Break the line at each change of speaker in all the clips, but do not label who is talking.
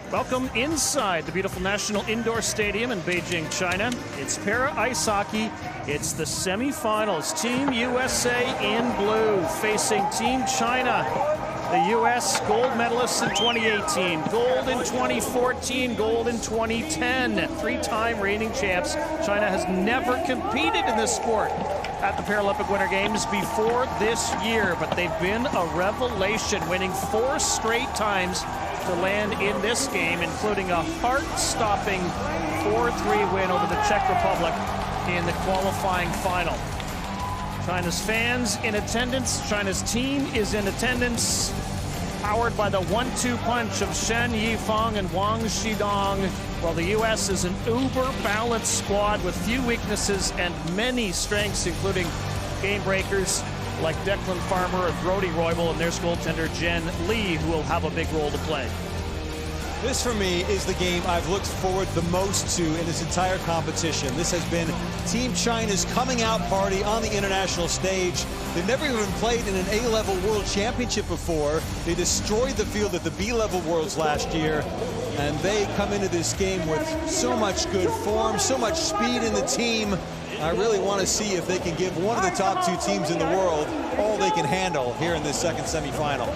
Welcome inside the beautiful National Indoor Stadium in Beijing, China. It's para ice hockey. It's the semifinals. Team USA in blue facing Team China. The U.S. gold medalists in 2018, gold in 2014, gold in 2010. Three-time reigning champs. China has never competed in this sport at the Paralympic Winter Games before this year, but they've been a revelation, winning 4 straight times to land in this game, including a heart-stopping 4-3 win over the Czech Republic in the qualifying final. China's fans in attendance. China's team is in attendance, powered by the 1-2 punch of Shen Yifeng and Wang Xidong, while the U.S. is an uber-balanced squad with few weaknesses and many strengths, including game breakers like Declan Farmer and Brody Roybal and their goaltender Jen Lee, who will have a big role to play.
This, for me, is the game I've looked forward the most to in this entire competition. This has been Team China's coming out party on the international stage. They've never even played in an A-level World Championship before. They destroyed the field at the B-level Worlds last year, and they come into this game with so much good form, so much speed in the team. I really want to see if they can give one of the top 2 teams in the world all they can handle here in this second semifinal.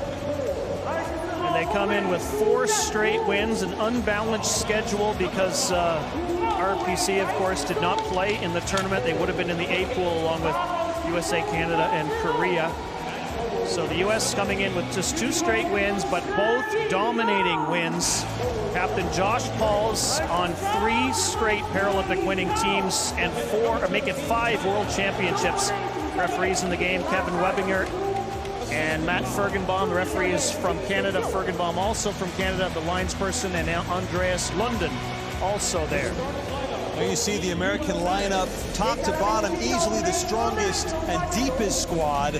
And they come in with 4 straight wins, an unbalanced schedule because RPC, of course, did not play in the tournament. They would have been in the A pool along with USA, Canada, and Korea. So the U.S. coming in with just 2 straight wins, but both dominating wins. Captain Josh Paul's on 3 straight Paralympic winning teams and 5 World Championships. Referees in the game, Kevin Webinger and Matt Fergenbaum. The referee is from Canada. Fergenbaum also from Canada, the linesperson, and Andreas Lundin also there.
Now you see the American lineup, top to bottom, easily the strongest and deepest squad.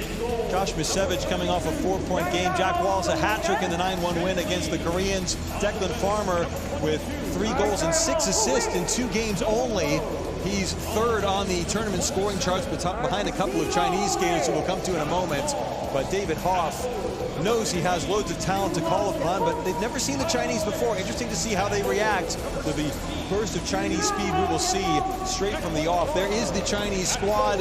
Josh Misevich coming off a 4-point game. Jack Wallace a hat-trick in the 9-1 win against the Koreans. Declan Farmer with 3 goals and 6 assists in 2 games only. He's 3rd on the tournament scoring charts, but behind a couple of Chinese skaters who we'll come to in a moment. But David Hoff knows he has loads of talent to call upon, but they've never seen the Chinese before. Interesting to see how they react to the burst of Chinese speed we will see straight from the off. There is the Chinese squad.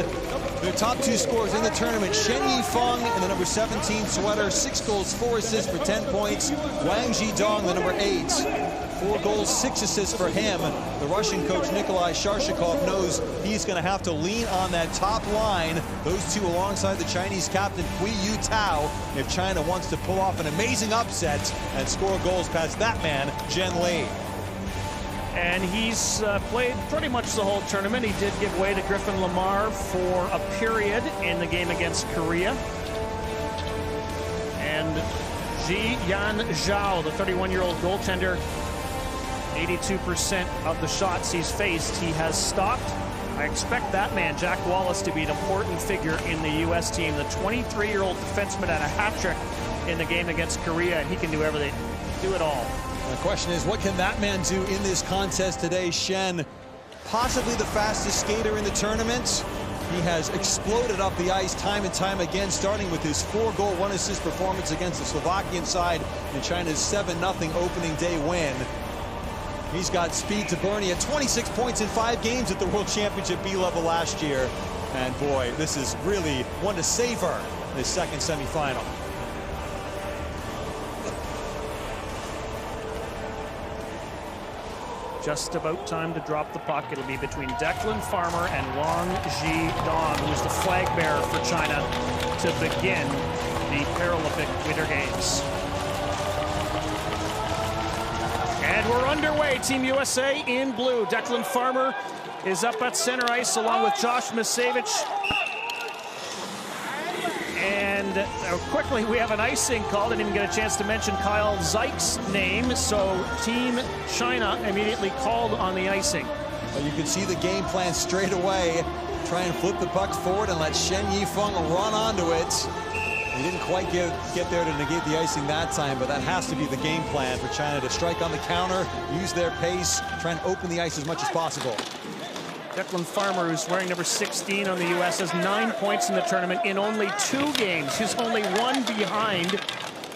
Their top 2 scorers in the tournament, Shen Yifeng in the number 17 sweater, 6 goals, 4 assists for 10 points. Wang Xidong, the number 8. 4 goals, 6 assists for him. The Russian coach Nikolai Sharshikov knows he's going to have to lean on that top line. Those 2 alongside the Chinese captain Hui Yu Tao if China wants to pull off an amazing upset and score goals past that man, Jen Lee.
And he's played pretty much the whole tournament. He did give way to Griffin Lamar for a period in the game against Korea. And Ji Yan Zhao, the 31-year-old goaltender, 82% of the shots he's faced, he has stopped. I expect that man, Jack Wallace, to be an important figure in the U.S. team. The 23-year-old defenseman had a hat-trick in the game against Korea, and he can do everything, do it all.
The question is, what can that man do in this contest today? Shen, possibly the fastest skater in the tournament. He has exploded up the ice time and time again, starting with his 4-goal, 1-assist performance against the Slovakian side in China's 7-0 opening day win. He's got speed to burn. He had 26 points in 5 games at the World Championship B-level last year. And boy, this is really one to savor this second semifinal.
Just about time to drop the puck. It'll be between Declan Farmer and Wang Xidong, who's the flag bearer for China to begin the Paralympic Winter Games. And we're underway. Team USA in blue. Declan Farmer is up at center ice along with Josh Misevich. And quickly, we have an icing call. Didn't even get a chance to mention Kyle Zeik's name, so Team China immediately called on the icing.
Well, you can see the game plan straight away. Try and flip the puck forward and let Shen Yifeng run onto it. He didn't quite get there to negate the icing that time, but that has to be the game plan for China, to strike on the counter, use their pace, try and open the ice as much as possible.
Declan Farmer, who's wearing number 16 on the U.S., has 9 points in the tournament in only 2 games. He's only 1 behind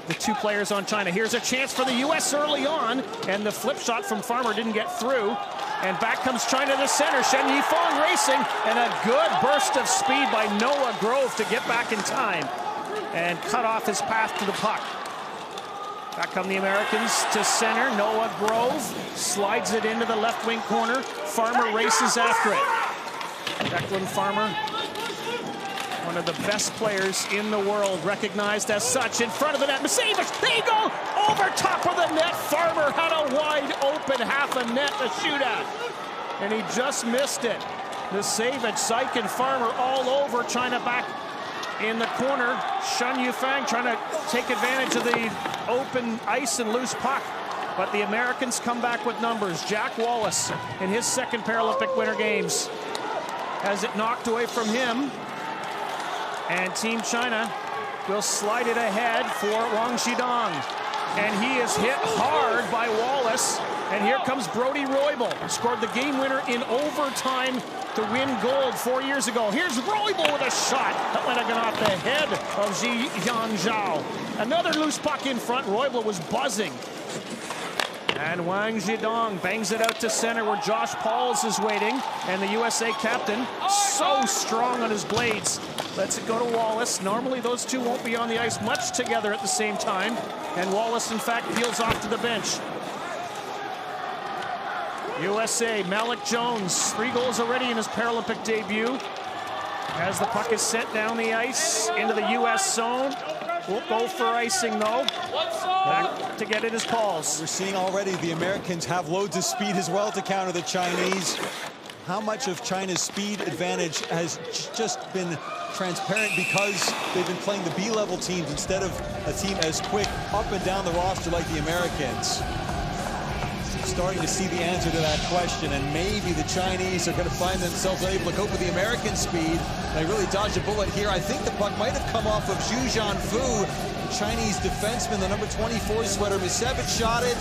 the two players on China. Here's a chance for the U.S. early on, and the flip shot from Farmer didn't get through. And back comes China to center. Shen Yifeng racing, and a good burst of speed by Noah Grove to get back in time and cut off his path to the puck. Back come the Americans to center. Noah Grove slides it into the left wing corner. Farmer races after it. Declan Farmer, one of the best players in the world, recognized as such, in front of the net. Misevich, there you go, over top of the net. Farmer had a wide open half a net to shoot at, and he just missed it. Misevich, Syke, and Farmer all over. China back in the corner. Shen Yifeng trying to take advantage of the open ice and loose puck, but the Americans come back with numbers. Jack Wallace, in his second Paralympic Winter Games, has it knocked away from him, and Team China will slide it ahead for Wang Zhidong, and he is hit hard by Wallace. And here comes Brody Roybal, scored the game winner in overtime to win gold 4 years ago. Here's Roybal with a shot that went off the head of Ji Yanzhao. Another loose puck in front. Roybal was buzzing. And Wang Zhidong bangs it out to center where Josh Pauls is waiting. And the USA captain, so strong on his blades, lets it go to Wallace. Normally those two won't be on the ice much together at the same time. And Wallace, in fact, peels off to the bench. USA, Malik Jones, 3 goals already in his Paralympic debut. As the puck is sent down the ice into the US zone. Won't go for icing though. Back to get it is Pauls.
We're seeing already the Americans have loads of speed as well to counter the Chinese. How much of China's speed advantage has just been transparent because they've been playing the B-level teams instead of a team as quick up and down the roster like the Americans? Starting to see the answer to that question, and maybe the Chinese are going to find themselves unable to cope with the American speed. They really dodged a bullet here. I think the puck might have come off of Zhu Jianfu, the Chinese defenseman, the number 24 sweater. Misevich shot it,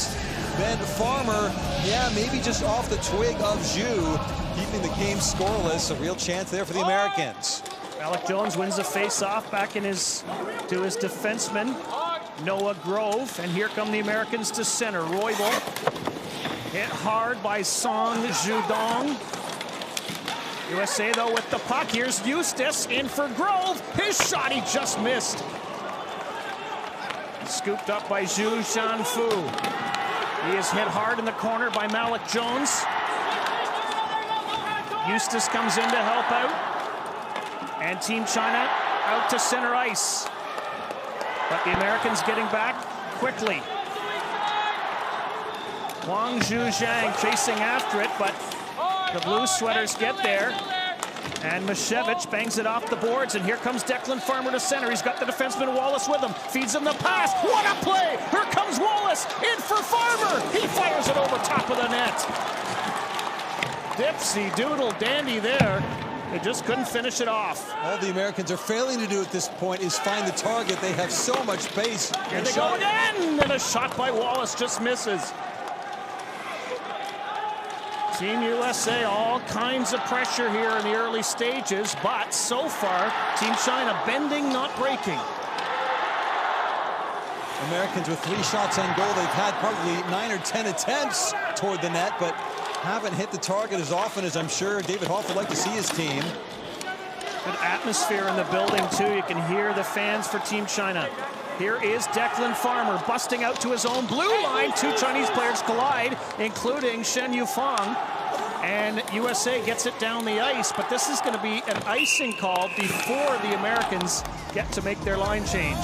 then Farmer, yeah, maybe just off the twig of Zhu, keeping the game scoreless. A real chance there for the Americans.
Malik Jones wins the face-off back in his defenseman, Noah Grove, and here come the Americans to center. Roybal hit hard by Song Zhudong. USA, though, with the puck. Here's Eustace in for Grove. His shot, he just missed. Scooped up by Zhu Jianfu. He is hit hard in the corner by Malik Jones. Eustace comes in to help out. And Team China out to center ice. But the Americans getting back quickly. Wang Zhujiang chasing after it, but the blue sweaters get there. And Misevich bangs it off the boards, and here comes Declan Farmer to center. He's got the defenseman Wallace with him. Feeds him the pass. What a play! Here comes Wallace in for Farmer. He fires it over top of the net. Dipsy doodle dandy there. They just couldn't finish it off.
All the Americans are failing to do at this point is find the target. They have so much pace.
Here they go again, and a shot by Wallace just misses. Team USA, all kinds of pressure here in the early stages, but so far, Team China bending, not breaking.
Americans with 3 shots on goal. They've had probably 9 or 10 attempts toward the net, but haven't hit the target as often as I'm sure David Hoff would like to see his team.
Good atmosphere in the building, too. You can hear the fans for Team China. Here is Declan Farmer busting out to his own blue line. 2 Chinese players collide, including Shen Yifeng. And USA gets it down the ice, but this is going to be an icing call before the Americans get to make their line change.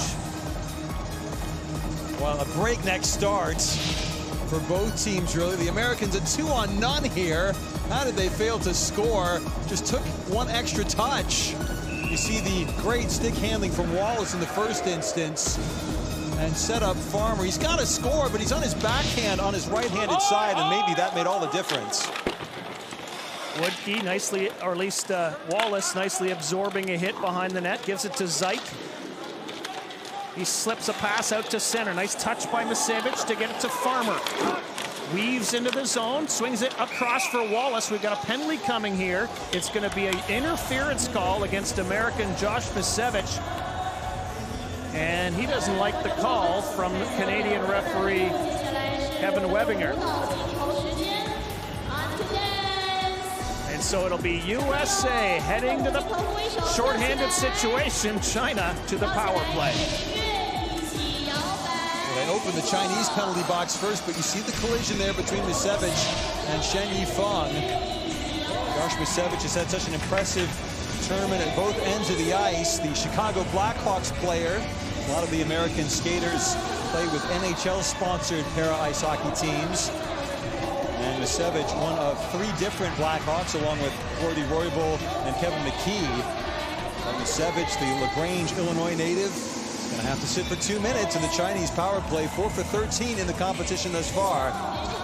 Well, a breakneck start for both teams, really. The Americans a 2-on-0 here. How did they fail to score? Just took 1 extra touch. You see the great stick handling from Wallace in the first instance and set up Farmer. He's got to score, but he's on his backhand on his right-handed side, and maybe that made all the difference.
Woodkey nicely, or at least Wallace nicely absorbing a hit behind the net, gives it to Syke. He slips a pass out to center. Nice touch by Misevich to get it to Farmer. Weaves into the zone, swings it across for Wallace. We've got a penalty coming here. It's going to be an interference call against American Josh Misevich. And he doesn't like the call from Canadian referee Kevin Webinger. And so it'll be USA heading to the shorthanded situation, China to the power play.
Well, they opened the Chinese penalty box first, but you see the collision there between Misevich and Shen Yifeng. Josh Misevich has had such an impressive tournament at both ends of the ice. The Chicago Blackhawks player, a lot of the American skaters play with NHL-sponsored para-ice hockey teams. And Misevich, one of 3 different Blackhawks, along with Gordy Roybal and Kevin McKee. Misevich, the LaGrange, Illinois native, going to have to sit for 2 minutes in the Chinese power play, 4 for 13 in the competition thus far.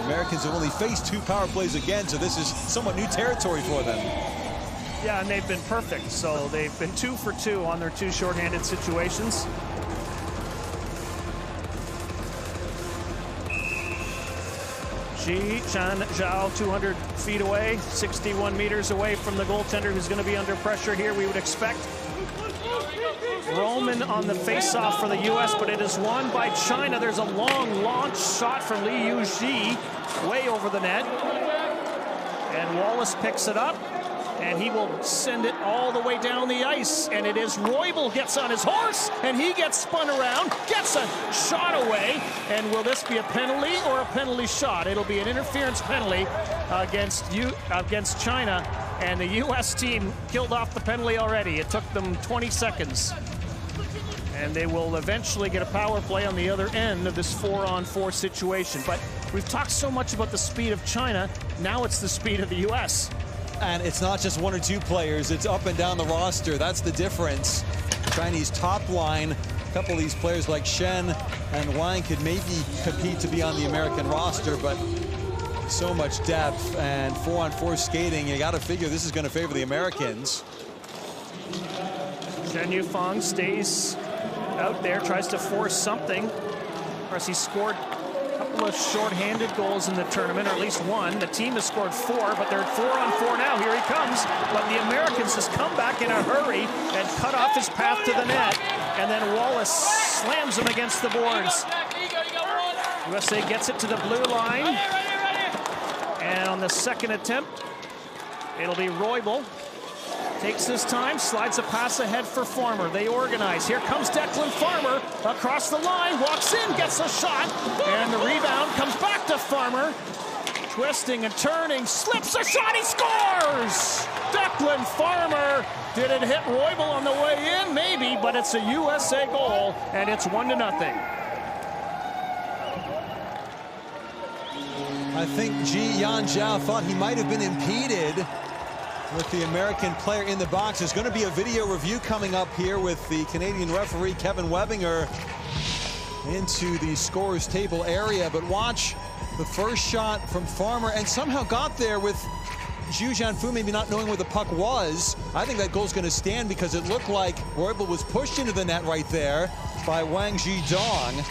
Americans have only faced 2 power plays again, so this is somewhat new territory for them.
Yeah, and they've been perfect. So they've been 2 for 2 on their 2 shorthanded situations. Ji Chan Zhao, 200 feet away, 61 meters away from the goaltender, who's going to be under pressure here, we would expect. Roman on the face-off for the U.S., but it is won by China. There's a long launch shot from Li Yuji, way over the net. And Wallace picks it up, and he will send it all the way down the ice. And it is Roybal gets on his horse, and he gets spun around, gets a shot away. And will this be a penalty or a penalty shot? It'll be an interference penalty against China. And the U.S. team killed off the penalty already. It took them 20 seconds. And they will eventually get a power play on the other end of this 4-on-4 situation. But we've talked so much about the speed of China. Now it's the speed of the U.S.
And it's not just 1 or 2 players, it's up and down the roster. That's the difference. Chinese top line, a couple of these players like Shen and Wang could maybe compete to be on the American roster, but so much depth and 4-on-4 skating, you got to figure this is going to favor the Americans.
Shen Yifeng stays out there, tries to force something. Of course, he scored a couple of short-handed goals in the tournament, or at least 1. The team has scored 4, but they're 4-on-4 now. Here he comes, but the Americans just come back in a hurry and cut off his path to the net, and then Wallace slams him against the boards. USA gets it to the blue line, and on the second attempt, it'll be Roybal. Takes his time, slides a pass ahead for Farmer. They organize. Here comes Declan Farmer across the line, walks in, gets a shot, and the rebound comes back to Farmer. Twisting and turning, slips a shot, he scores! Declan Farmer. Did it hit Roybal on the way in? Maybe, but it's a USA goal, and it's 1-0.
I think Ji Yanjiao thought he might have been impeded with the American player in the box. There's going to be a video review coming up here with the Canadian referee Kevin Webinger into the scorer's table area. But watch the first shot from Farmer, and somehow got there with Zhu Jianfu maybe not knowing where the puck was. I think that goal's going to stand because it looked like Roybal was pushed into the net right there by Wang Zhidong.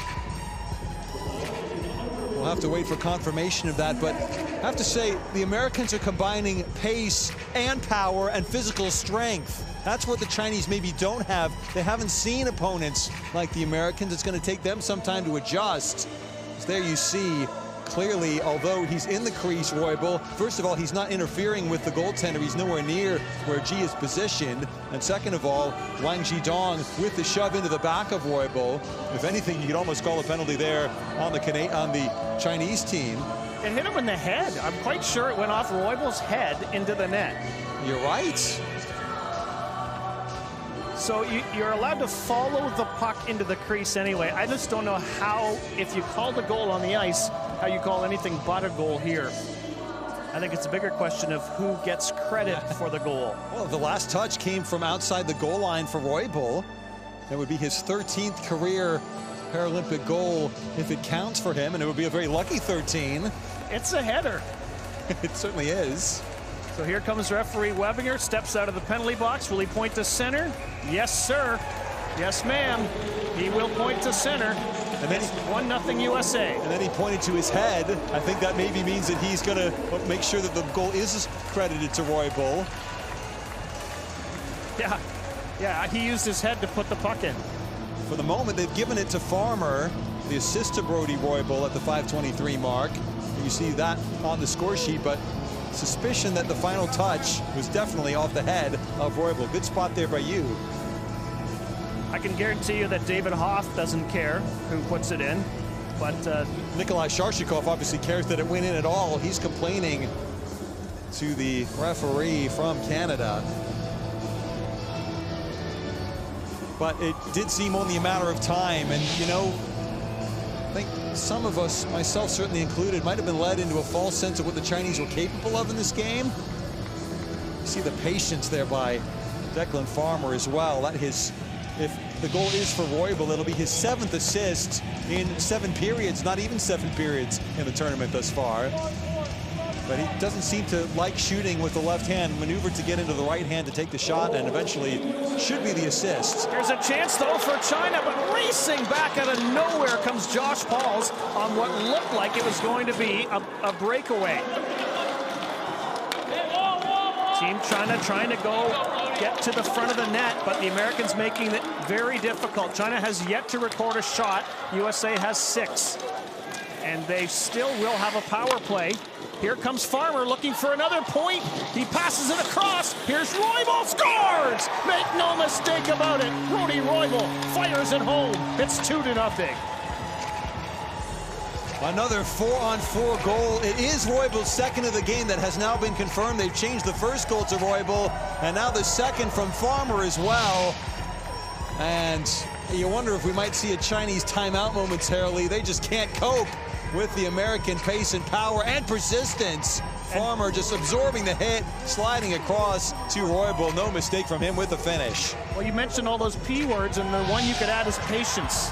We'll have to wait for confirmation of that, but I have to say the Americans are combining pace and power and physical strength. That's what the Chinese maybe don't have. They haven't seen opponents like the Americans. It's going to take them some time to adjust. So there you see clearly, although he's in the crease, Roybal, first of all, he's not interfering with the goaltender. He's nowhere near where Ji is positioned. And second of all, Wang Zhidong with the shove into the back of Roybal. If anything, you could almost call a penalty there on the Chinese team.
It hit him in the head. I'm quite sure it went off Roybal's head into the net.
You're right.
So you're allowed to follow the puck into the crease anyway. I just don't know how, if you called a goal on the ice, how you call anything but a goal here. I think it's a bigger question of who gets credit for the goal.
Well, the last touch came from outside the goal line for Roybal. That would be his 13th career Paralympic goal if it counts for him, and it would be a very lucky 13.
It's a header.
It certainly is.
So here comes referee Webinger, steps out of the penalty box. Will he point to center? Yes, sir. Yes, ma'am. He will point to center. And then 1-0 USA.
And then he pointed to his head. I think that maybe means that he's going to make sure that the goal is credited to Roybal.
Yeah, he used his head to put the puck in.
For the moment, they've given it to Farmer, the assist to Brody Roybal at the 5:23 mark. You see that on the score sheet, but suspicion that the final touch was definitely off the head of Roybal. Good spot there by you.
I can guarantee you that David Hoff doesn't care who puts it in, but
Nikolai Sharshikov obviously cares that it went in at all. He's complaining to the referee from Canada. But it did seem only a matter of time, and you know, I think some of us, myself certainly included, might have been led into a false sense of what the Chinese were capable of in this game. You see the patience there by Declan Farmer as well. That if the goal is for Roybal, it'll be his 7th assist in 7 periods, not even 7 periods in the tournament thus far. But he doesn't seem to like shooting with the left hand, maneuvered to get into the right hand to take the shot, and eventually should be the assist.
There's a chance though for China, but racing back out of nowhere comes Josh Pauls on what looked like it was going to be a breakaway. Team China trying to get to the front of the net, but the Americans making it very difficult. China has yet to record a shot. USA has 6. And they still will have a power play. Here comes Farmer looking for another point. He passes it across. Here's Roybal, scores! Make no mistake about it. Brody Roybal fires it home. It's 2-0.
Another 4-on-4 goal. It is Roybal's 2nd of the game that has now been confirmed. They've changed the first goal to Roybal, and now the 2nd from Farmer as well. And you wonder if we might see a Chinese timeout momentarily. They just can't cope with the American pace and power and persistence. Farmer just absorbing the hit, sliding across to Roybal. No mistake from him with the finish.
Well, you mentioned all those P words, and the one you could add is patience.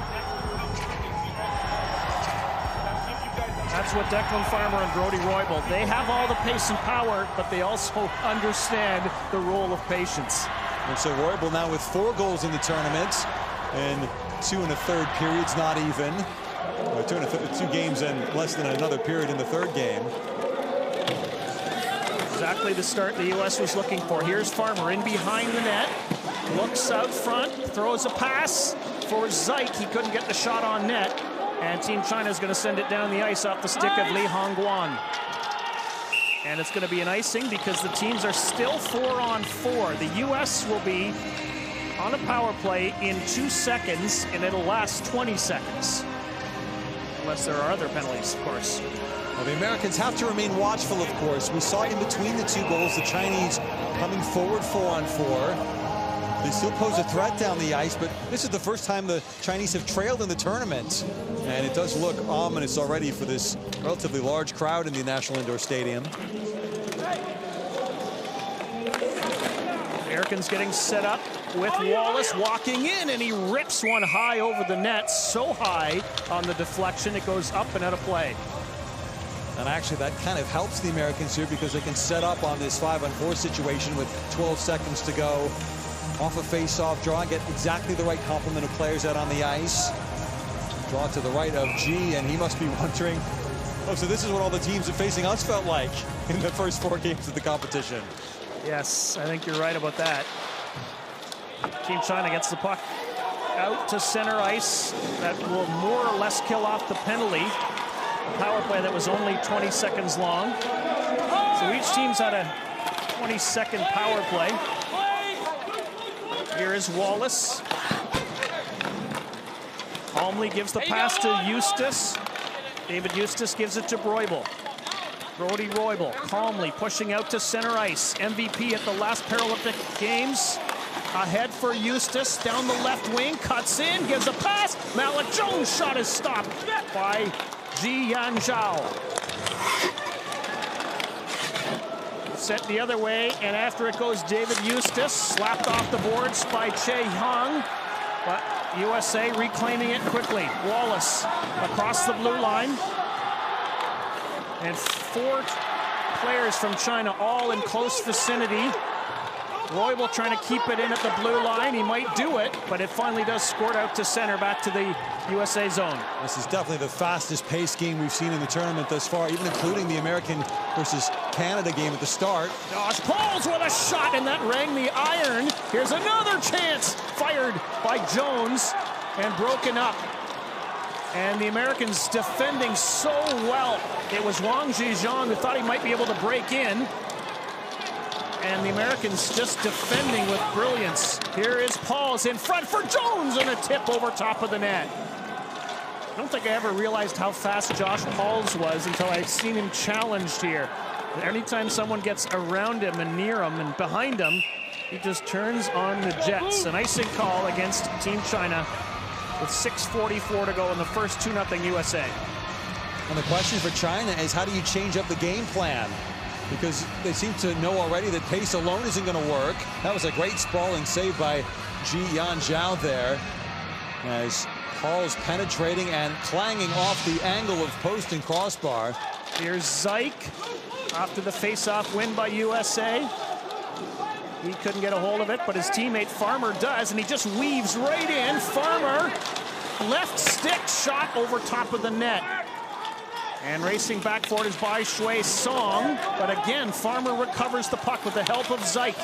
That's what Declan Farmer and Brody Roybal, they have all the pace and power, but they also understand the role of patience.
And so Roybal now with 4 goals in the tournament, and 2 1/3 periods, not even. 2 games and less than another period in the 3rd game.
Exactly the start the U.S. was looking for. Here's Farmer in behind the net, looks out front, throws a pass for Zeit. He couldn't get the shot on net, and Team China is going to send it down the ice off the stick of Li Hongguan. And it's going to be an icing because the teams are still 4-on-4. The U.S. will be on a power play in 2 seconds, and it'll last 20 seconds. Unless there are other penalties, of course.
Well, the Americans have to remain watchful, of course. We saw in between the 2 goals, the Chinese coming forward 4-on-4. They still pose a threat down the ice, but this is the first time the Chinese have trailed in the tournament. And it does look ominous already for this relatively large crowd in the National Indoor Stadium.
Americans getting set up with Wallace walking in, and he rips one high over the net, so high on the deflection it goes up and out of play.
And actually that kind of helps the Americans here because they can set up on this 5-on-4 situation with 12 seconds to go. Off a face-off draw, get exactly the right complement of players out on the ice. Draw to the right of G, and he must be wondering, oh, so this is what all the teams are facing us felt like in the first 4 games of the competition.
Yes, I think you're right about that. Team China gets the puck out to center ice. That will more or less kill off the penalty. A power play that was only 20 seconds long. So each team's had a 20-second power play. Here is Wallace. Calmly gives the pass to Eustace. David Eustace gives it to Roybal. Brody Roybal calmly pushing out to center ice. MVP at the last Paralympic Games. Ahead for Eustace, down the left wing, cuts in, gives a pass. Malik Jones' shot is stopped by Ji Yanzhao. Set the other way, and after it goes David Eustace, slapped off the boards by Che Hong, but USA reclaiming it quickly. Wallace across the blue line, and 4 players from China all in close vicinity. Roybal trying to keep it in at the blue line. He might do it, but it finally does squirt out to center, back to the USA zone. This is definitely the fastest paced game we've seen in the tournament thus far, even including the American versus Canada game at the start. Josh Pauls with a shot, and that rang the iron. Here's another chance, fired by Jones. and broken up. And the Americans defending so well. It was Wang Zhejiang who thought he might be able to break in. And the Americans just defending with brilliance. Here is Pauls in front for Jones, and a tip over top of the net. I don't think I ever realized how fast Josh Pauls was until I've seen him challenged here. Anytime someone gets around him and near him and behind him, he just turns on the jets. An icing call against Team China with 6:44 to go in the first 2-0 USA.
And the question for China is, how do you change up the game plan? Because they seem to know already that pace alone isn't going to work. That was a great sprawling save by Ji Yanzhao there, as Paul's penetrating and clanging off the angle of post and crossbar.
Here's Zeik after the face-off win by USA. He couldn't get a hold of it, but his teammate Farmer does, and he just weaves right in. Farmer, left stick shot over top of the net. And racing back for it is Bai Shui Song, but again, Farmer recovers the puck with the help of Zeik.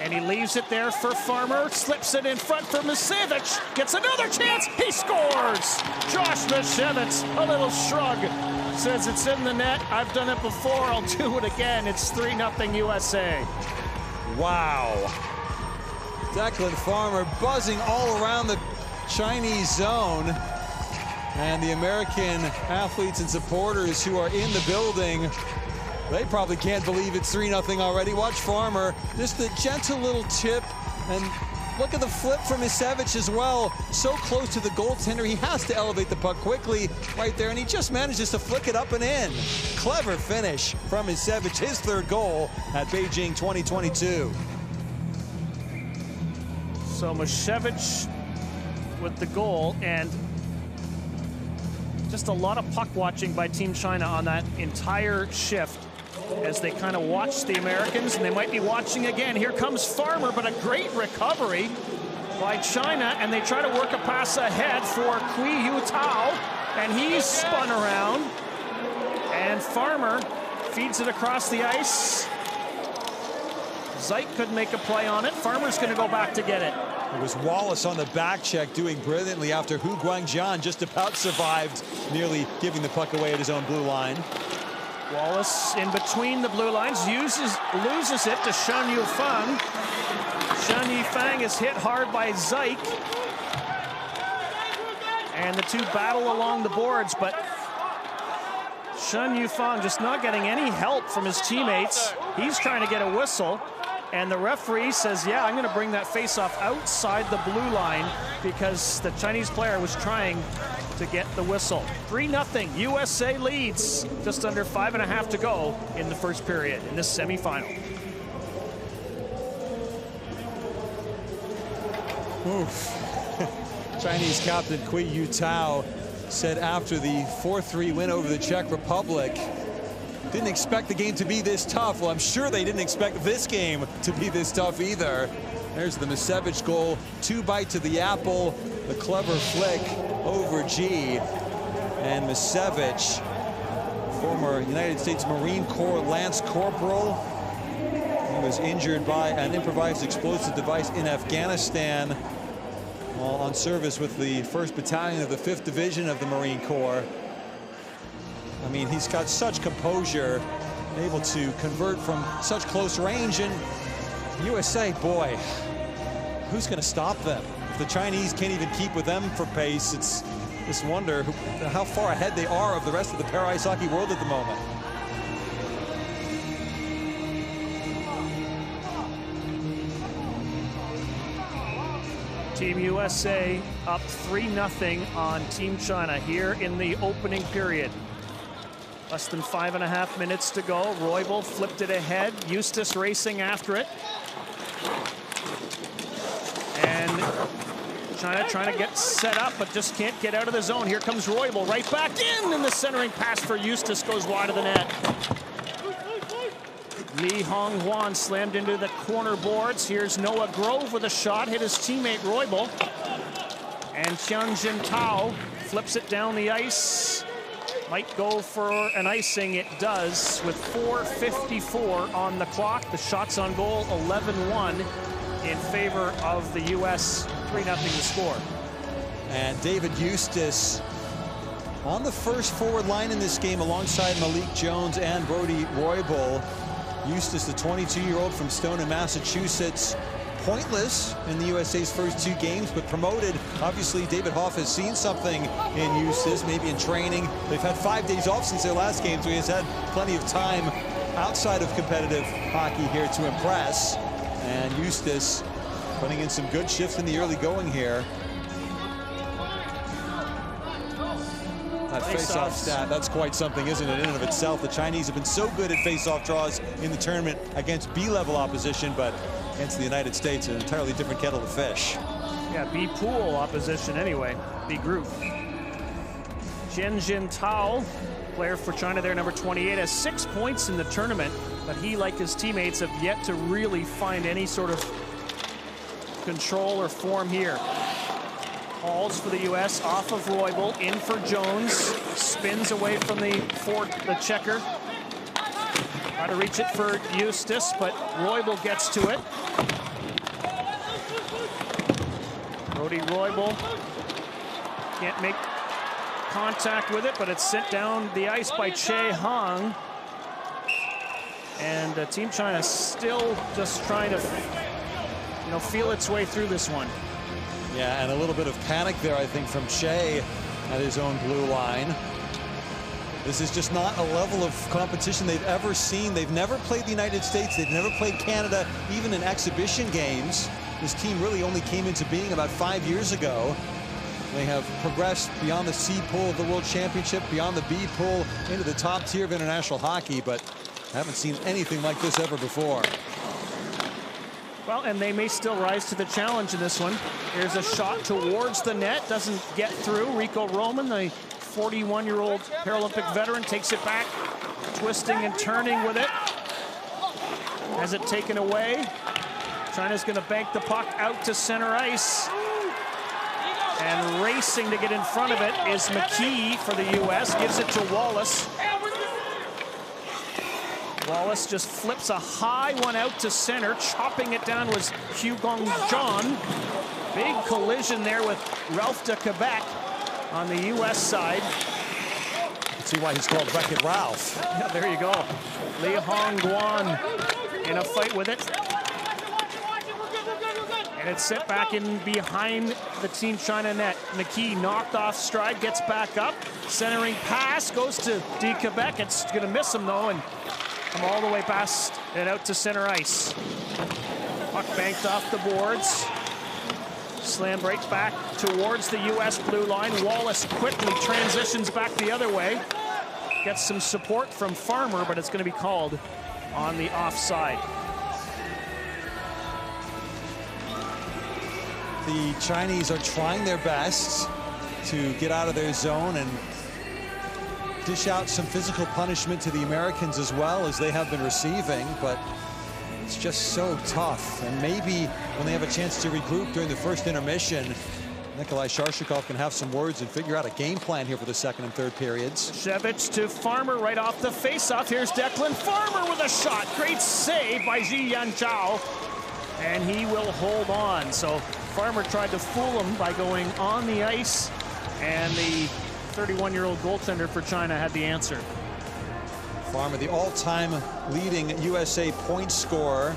And he leaves it there for Farmer, slips it in front for Misevich, gets another chance, he scores! Josh Misevich, a little shrug, says it's in the net, I've done it before, I'll do it again. It's 3-0 USA.
Wow. Declan Farmer buzzing all around the Chinese zone. And the American athletes and supporters who are in the building, they probably can't believe it's 3-0 already. Watch Farmer, just a gentle little tip, and look at the flip from Misevich as well. So close to the goaltender, he has to elevate the puck quickly right there, and he just manages to flick it up and in. Clever finish from Misevich, his third goal at Beijing 2022.
So Misevich with the goal, and just a lot of puck watching by Team China on that entire shift as they kind of watch the Americans, and they might be watching again. Here comes Farmer, but a great recovery by China, and they try to work a pass ahead for Kui Yu Tao, and he's spun around, and Farmer feeds it across the ice. Zeik couldn't make a play on it. Farmer's going to go back to get it.
It was Wallace on the back check doing brilliantly after Hu Guangjian just about survived, nearly giving the puck away at his own blue line.
Wallace in between the blue lines, loses it to Shan Yufang. Shan Yufang is hit hard by Zeik. And the two battle along the boards, but Shan Yufang just not getting any help from his teammates. He's trying to get a whistle. And the referee says, yeah, I'm going to bring that face-off outside the blue line because the Chinese player was trying to get the whistle. 3-0, USA leads. Just under 5.5 to go in the first period in this semifinal.
Oof. Chinese captain Kui Yu Tao said after the 4-3 win over the Czech Republic, didn't expect the game to be this tough. Well, I'm sure they didn't expect this game to be this tough either. There's the Misevich goal, 2 bite to the apple, the clever flick over G. And Misevich, former United States Marine Corps Lance Corporal, he was injured by an improvised explosive device in Afghanistan while on service with the 1st Battalion of the 5th Division of the Marine Corps. I mean, he's got such composure, able to convert from such close range, and USA, boy, who's going to stop them? If the Chinese can't even keep with them for pace, it's just wonder how far ahead they are of the rest of the para ice hockey world at the moment.
Team USA up 3-0 on Team China here in the opening period. Less than 5.5 minutes to go. Roybal flipped it ahead. Eustace racing after it. And China trying to get set up, but just can't get out of the zone. Here comes Roybal right back in, and the centering pass for Eustace goes wide of the net. Li Honghuan slammed into the corner boards. Here's Noah Grove with a shot, hit his teammate Roybal. And Tianjin Tao flips it down the ice. Might go for an icing, it does, with 4:54 on the clock. The shots on goal, 11-1 in favor of the U.S. 3-0 the score.
And David Eustace on the first forward line in this game alongside Malik Jones and Brody Roybal. Eustace, the 22-year-old from Stoneham, Massachusetts, pointless in the USA's first 2 games, but promoted. Obviously, David Hoff has seen something in Eustace, maybe in training. They've had 5 days off since their last game, so he has had plenty of time outside of competitive hockey here to impress. And Eustace putting in some good shifts in the early going here. That face-off stat, that's quite something, isn't it, in and of itself? The Chinese have been so good at face-off draws in the tournament against B-level opposition, but against the United States, an entirely different kettle of fish.
Yeah, B-pool opposition anyway, B group. Jian Tao, player for China there, number 28, has 6 points in the tournament, but he, like his teammates, have yet to really find any sort of control or form here. Hauls for the U.S. off of Roybal, in for Jones, spins away from the checker. Try to reach it for Eustace, but Roybal gets to it. Brody Roybal can't make contact with it, but it's sent down the ice by Che Hong. And Team China still just trying to, feel its way through this one.
Yeah, and a little bit of panic there, I think, from Che at his own blue line. This is just not a level of competition they've ever seen. They've never played the United States. They've never played Canada, even in exhibition games. This team really only came into being about 5 years ago. They have progressed beyond the C pool of the World Championship, beyond the B pool, into the top tier of international hockey, but haven't seen anything like this ever before.
Well, and they may still rise to the challenge in this one. Here's a shot towards the net, doesn't get through. Rico Roman, the 41-year-old Paralympic veteran, takes it back, twisting and turning with it. Has it taken away. China's going to bank the puck out to center ice. And racing to get in front of it is McKee for the U.S. Gives it to Wallace. Wallace just flips a high one out to center. Chopping it down was Hugh Gong John. Big collision there with Ralph de Quebec on the U.S. side.
Let's see why he's called Wreck-It Ralph.
Yeah, there you go. Li Hong Guan in a fight with it. And it's set back in behind the Team China net. McKee knocked off stride, gets back up. Centering pass goes to de Quebec. It's going to miss him, though, and come all the way past and out to center ice. Puck banked off the boards. Slammed right back towards the U.S. blue line. Wallace quickly transitions back the other way. Gets some support from Farmer, but it's going to be called on the offside.
The Chinese are trying their best to get out of their zone and dish out some physical punishment to the Americans as well, as they have been receiving, but it's just so tough. And maybe when they have a chance to regroup during the first intermission, Nikolai Sharshikov can have some words and figure out a game plan here for the second and third periods.
Shevich to Farmer right off the faceoff. Here's Declan Farmer with a shot. Great save by Ji Yanchao, and he will hold on. So Farmer tried to fool him by going on the ice, and the 31-year-old goaltender for China had the answer.
Farmer, the all-time leading USA point scorer.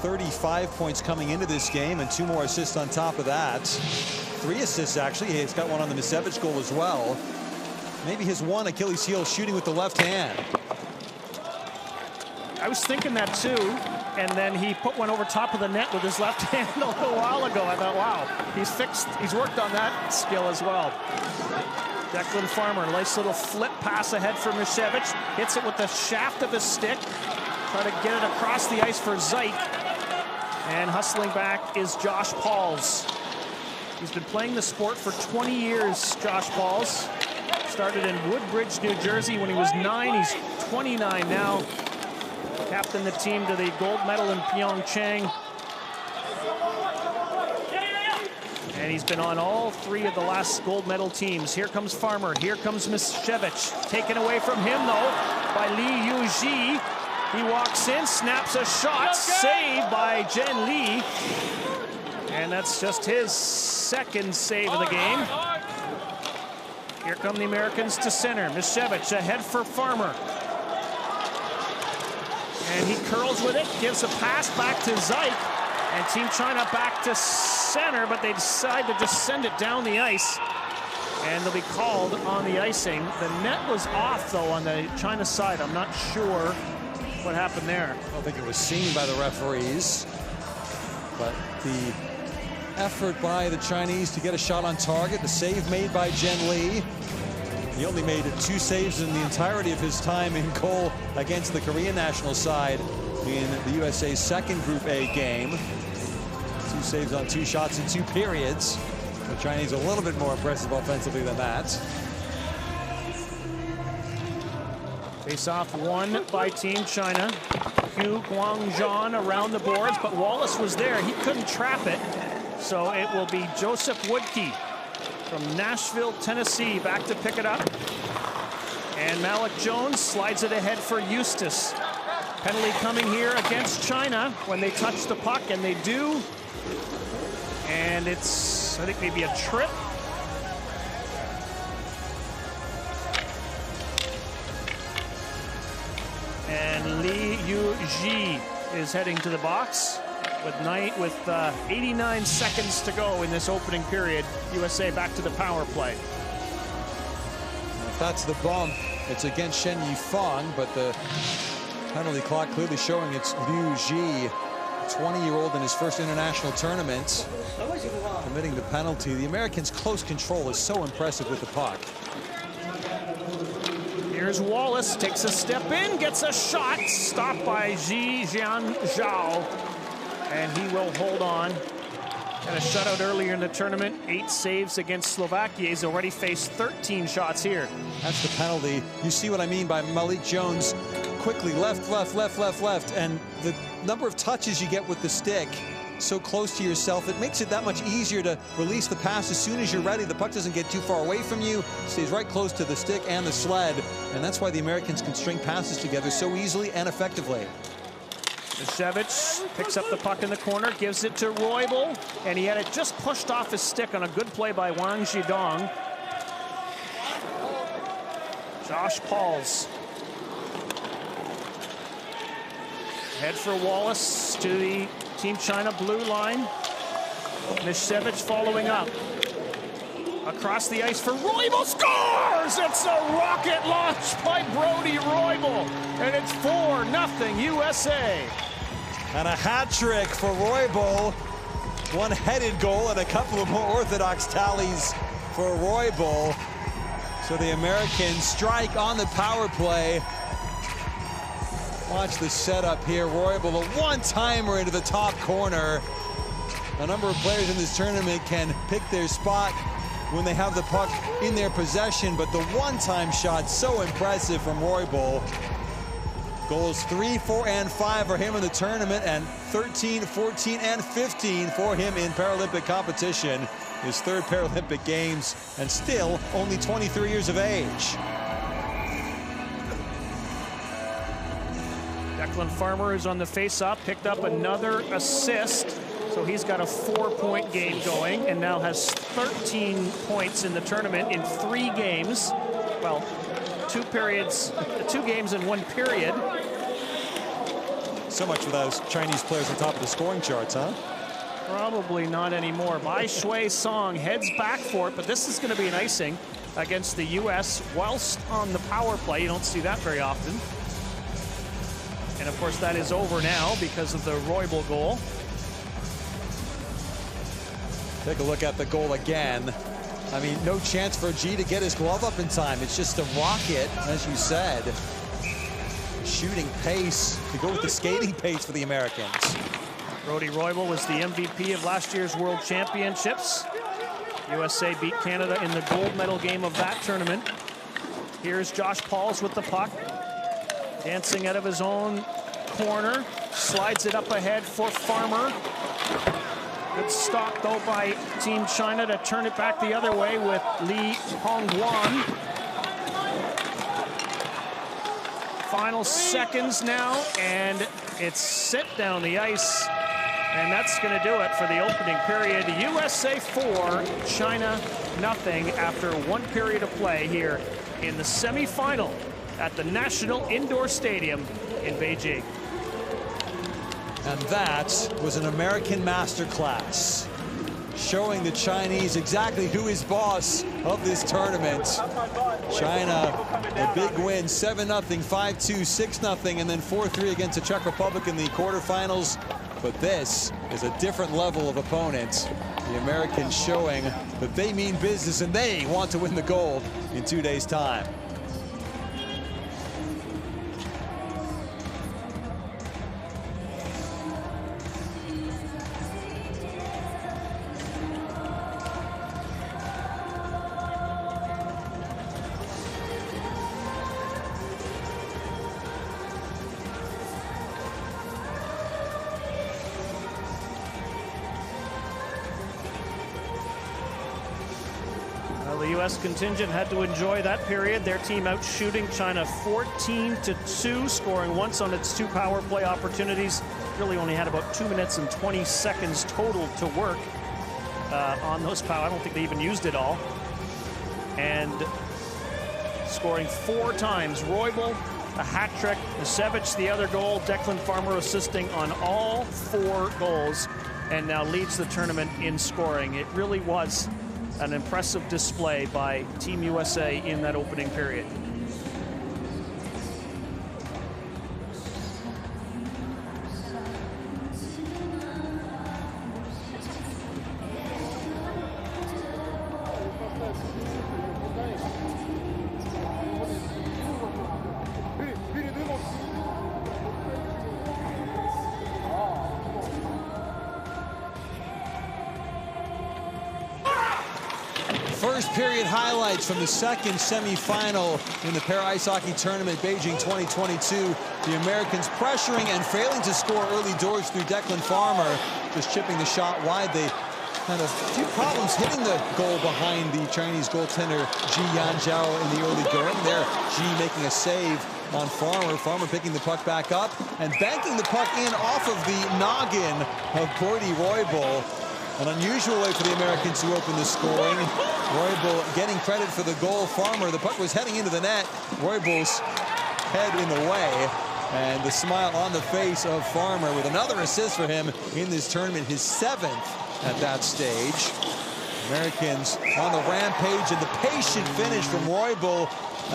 35 points coming into this game, and 2 more assists on top of that. 3 assists, actually. He's got one on the Misevich goal as well. Maybe his one Achilles heel, shooting with the left hand.
I was thinking that too, and then he put one over top of the net with his left hand a little while ago. I thought, wow, he's worked on that skill as well. Declan Farmer, nice little flip pass ahead for Misevich. Hits it with the shaft of his stick. Try to get it across the ice for Zeik. And hustling back is Josh Pauls. He's been playing the sport for 20 years, Josh Pauls. Started in Woodbridge, New Jersey when he was 9. He's 29 now. Captained the team to the gold medal in Pyeongchang. And he's been on all 3 of the last gold medal teams. Here comes Farmer. Here comes Misevich. Taken away from him, though, by Li Yuji. He walks in, snaps a shot, saved by Zhen Li. And that's just his second save of the game. Here come the Americans to center. Misiewicz ahead for Farmer. And he curls with it, gives a pass back to Zayk. And Team China back to center, but they decide to just send it down the ice. And they'll be called on the icing. The net was off, though, on the China side. I'm not sure what happened there.
I don't think it was seen by the referees. But the effort by the Chinese to get a shot on target, the save made by Zhen Li. He only made 2 saves in the entirety of his time in goal against the Korean national side in the USA's second Group A game. 2 saves on 2 shots in 2 periods. The Chinese a little bit more impressive offensively than that.
Face-off won by Team China. Hu Guangzhou around the boards, but Wallace was there. He couldn't trap it. So it will be Joseph Woodkey from Nashville, Tennessee, back to pick it up. And Malik Jones slides it ahead for Eustace. Penalty coming here against China when they touch the puck, and they do. And it's, I think, maybe a trip. And Li Yuji is heading to the box with 89 seconds to go in this opening period. USA back to the power play.
If that's the bump, it's against Shen Yifeng, but the penalty clock clearly showing it's Liu Ji, 20-year-old in his first international tournament, committing the penalty. The Americans' close control is so impressive with the puck.
Here's Wallace, takes a step in, gets a shot, stopped by Ji Jian Zhao, and he will hold on. Had a shutout earlier in the tournament, 8 saves against Slovakia. He's already faced 13 shots here.
That's the penalty. You see what I mean by Malik Jones quickly left, left, left, left, left, and the number of touches you get with the stick so close to yourself, it makes it that much easier to release the pass as soon as you're ready. The puck doesn't get too far away from you, stays right close to the stick and the sled, and that's why the Americans can string passes together so easily and effectively.
Misiewicz picks up the puck in the corner, gives it to Roybal, and he had it just pushed off his stick on a good play by Wang Zhidong. Josh Pauls. Head for Wallace to the Team China blue line. Misiewicz following up. Across the ice for Roybal, scores! It's a rocket launch by Brody Roybal, and it's 4-0 USA.
And a hat trick for Roybal. One headed goal and a couple of more orthodox tallies for Roybal. So the Americans strike on the power play. Watch the setup here. Roybal, a one-timer into the top corner. A number of players in this tournament can pick their spot when they have the puck in their possession, but the one-time shot, so impressive from Roybal. Goals 3, 4, and 5 for him in the tournament, and 13, 14, and 15 for him in Paralympic competition. His 3rd Paralympic Games, and still only 23 years of age.
Declan Farmer is on the face-off, picked up another assist. So he's got a 4-point game going and now has 13 points in the tournament in 3 games. Well, 2 games in 1 period.
So much for those Chinese players on top of the scoring charts, huh?
Probably not anymore. Bai Shui Song heads back for it, but this is going to be an icing against the U.S. whilst on the power play. You don't see that very often. And of course that is over now because of the Roybal goal.
Take a look at the goal again. I mean, no chance for G to get his glove up in time. It's just a rocket, as you said. Shooting pace to go with the skating pace for the Americans.
Brody Roybal was the MVP of last year's World Championships. USA beat Canada in the gold medal game of that tournament. Here's Josh Pauls with the puck. Dancing out of his own corner. Slides it up ahead for Farmer. Good stop, though, by Team China to turn it back the other way with Li Hongguan. final seconds now, and it's set down the ice. And that's going to do it for the opening period. USA 4, China nothing after 1 period of play here in the semifinal at the National Indoor Stadium in Beijing.
And that was an American masterclass, showing the Chinese exactly who is boss of this tournament. China, a big win, 7-0, 5-2, 6-0, and then 4-3 against the Czech Republic in the quarterfinals. But this is a different level of opponent. The Americans showing that they mean business and they want to win the gold in 2 days' time.
The U.S. contingent had to enjoy that period. Their team out shooting China 14-2, scoring once on its 2 power play opportunities. Really only had about 2 minutes and 20 seconds total to work on those power. I don't think they even used it all. And scoring 4 times. Roybal, a hat trick. Misevich, the other goal. Declan Farmer assisting on all 4 goals, and now leads the tournament in scoring. It really was an impressive display by Team USA in that opening period.
First period highlights from the second semifinal in the Para Ice Hockey Tournament, Beijing 2022. The Americans pressuring and failing to score early doors through Declan Farmer, just chipping the shot wide. They had a few problems hitting the goal behind the Chinese goaltender Ji Yanzhao in the early going. There, Ji making a save on Farmer. Farmer picking the puck back up and banking the puck in off of the noggin of Bordy Roybal. An unusual way for the Americans to open the scoring. Roybal getting credit for the goal. Farmer, the puck was heading into the net. Roybal's head in the way. And the smile on the face of Farmer with another assist for him in this tournament, his 7th at that stage. Americans on the rampage, and the patient finish from Roybal.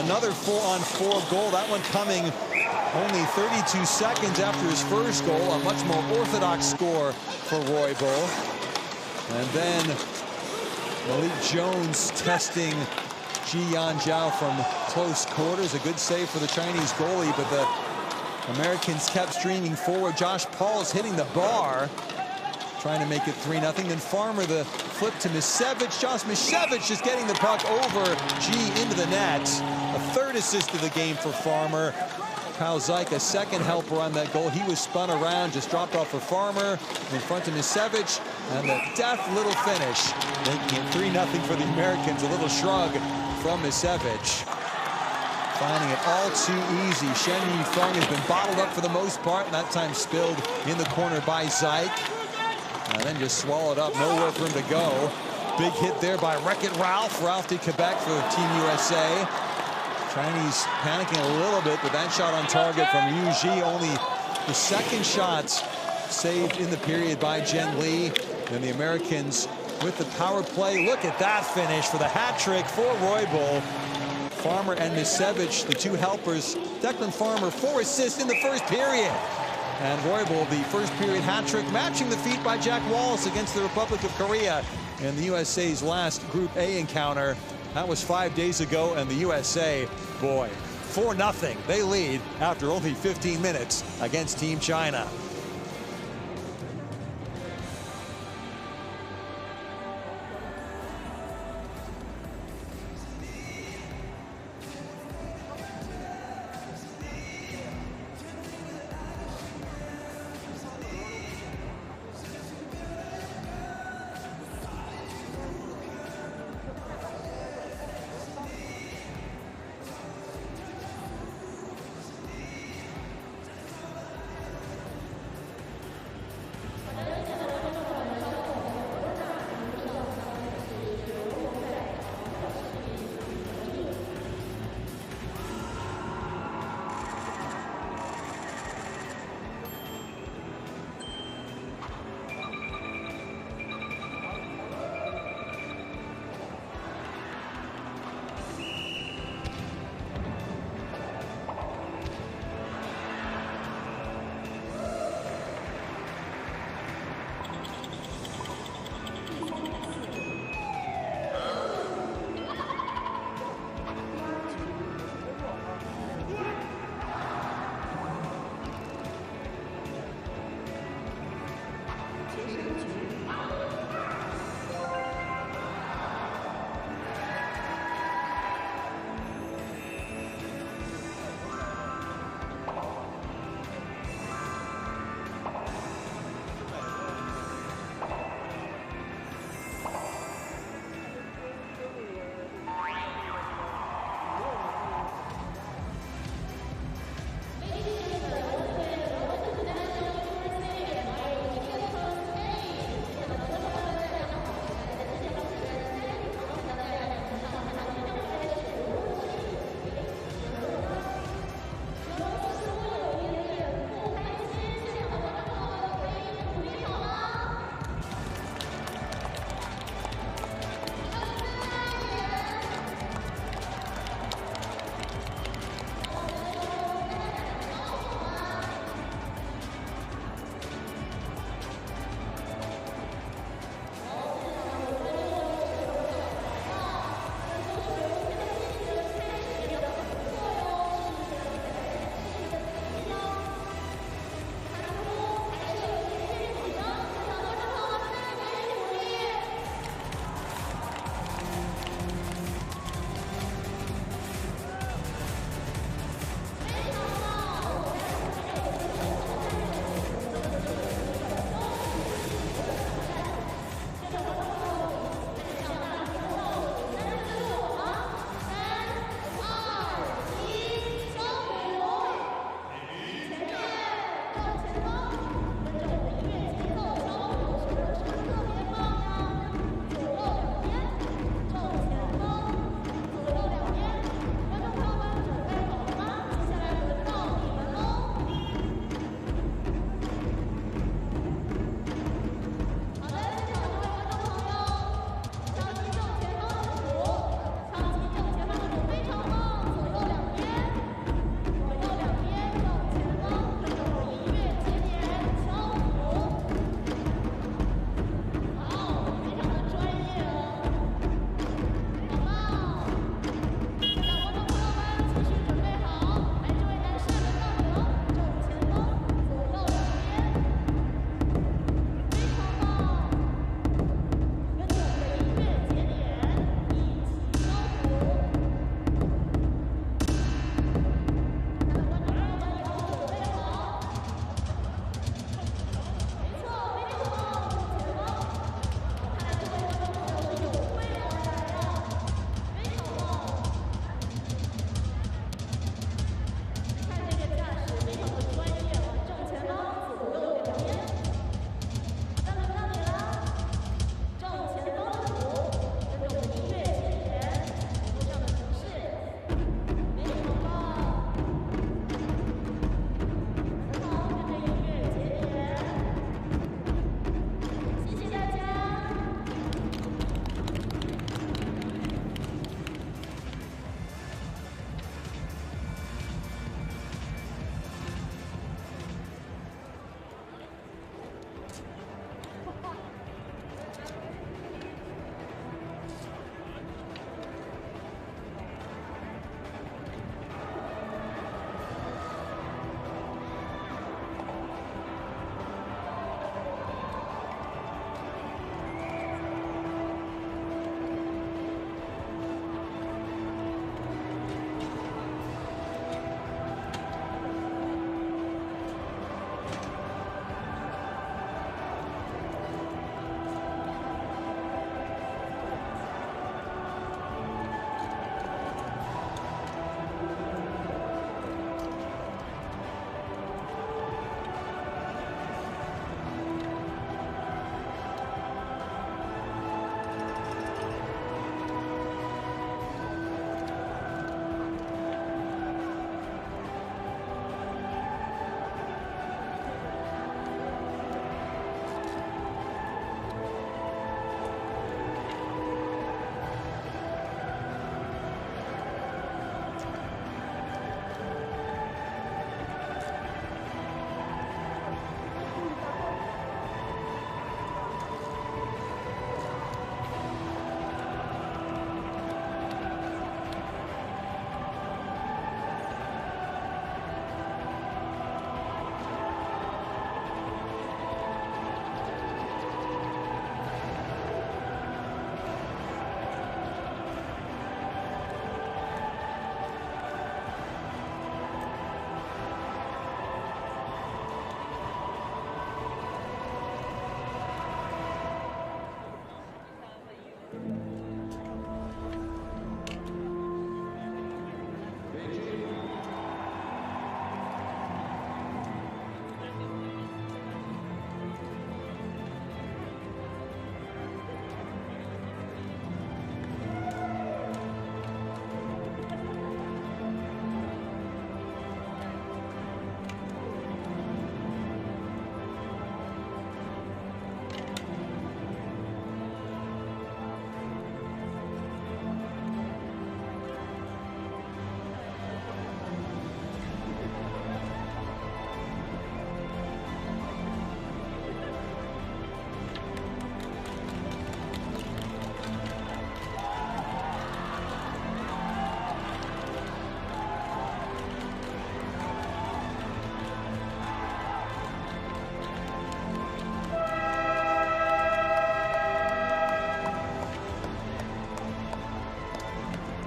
Another 4-on-4 goal. That one coming only 32 seconds after his first goal. A much more orthodox score for Roybal. And then Malik Jones testing Ji Yanzhao from close quarters. A good save for the Chinese goalie, but the Americans kept streaming forward. Josh Paul's hitting the bar, trying to make it 3-0. Then Farmer, the flip to Misevich. Josh Misevich just getting the puck over Ji into the net. A 3rd assist of the game for Farmer. Kyle Zyk, a 2nd helper on that goal. He was spun around, just dropped off for Farmer in front of Misevich, and the deft little finish, making it 3-0 for the Americans. A little shrug from Misevich. Finding it all too easy. Shen Yifeng has been bottled up for the most part, and that time spilled in the corner by Zyk. And then just swallowed up, nowhere for him to go. Big hit there by Wreck-It Ralph. Ralph de Quebec for Team USA. Chinese panicking a little bit, but that shot on target from Yu Ji, only the 2nd shot saved in the period by Jen Lee. Then the Americans with the power play. Look at that finish for the hat trick for Roybal. Farmer and Misevich, the 2 helpers. Declan Farmer, 4 assists in the first period. And Roybal, the first period hat trick, matching the feat by Jack Wallace against the Republic of Korea in the USA's last Group A encounter. That was 5 days ago, and the USA, boy, 4-0. They lead after only 15 minutes against Team China.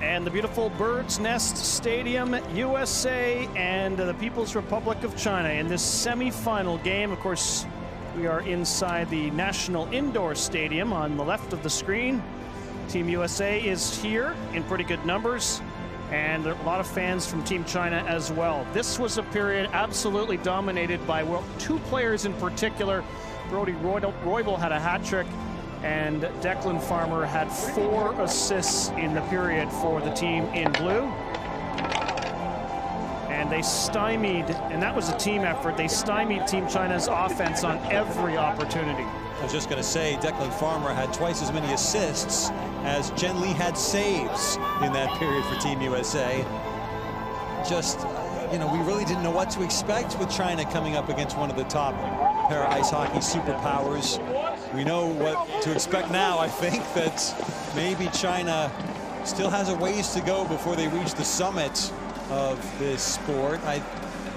and the beautiful Bird's Nest Stadium, USA, and the People's Republic of China in this semi-final game. Of course, we are inside the National Indoor Stadium on the left of the screen. Team USA is here in pretty good numbers, and there are a lot of fans from Team China as well. This was a period absolutely dominated by, well, two players in particular. Brodie Roybal had a hat trick, and Declan Farmer had 4 assists in the period for the team in blue. And they stymied, and that was a team effort, they stymied Team China's offense on every opportunity.
I was just going to say, Declan Farmer had twice as many assists as Jen Lee had saves in that period for Team USA. Just, you know, we really didn't know what to expect with China coming up against one of the top para-ice hockey superpowers. We know what to expect now. I think that maybe China still has a ways to go before they reach the summit of this sport. I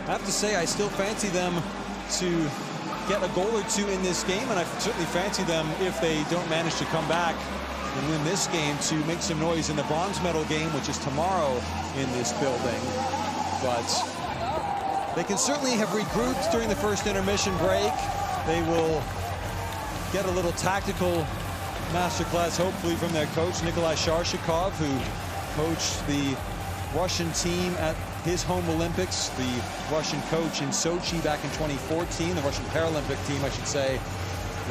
have to say, I still fancy them to get a goal or two in this game, and I certainly fancy them, if they don't manage to come back and win this game, to make some noise in the bronze medal game, which is tomorrow in this building. But they can certainly have regrouped during the first intermission break. They will get a little tactical masterclass, hopefully, from their coach, Nikolai Sharshikov, who coached the Russian team at his home Olympics, the Russian coach in Sochi back in 2014, the Russian Paralympic team, I should say,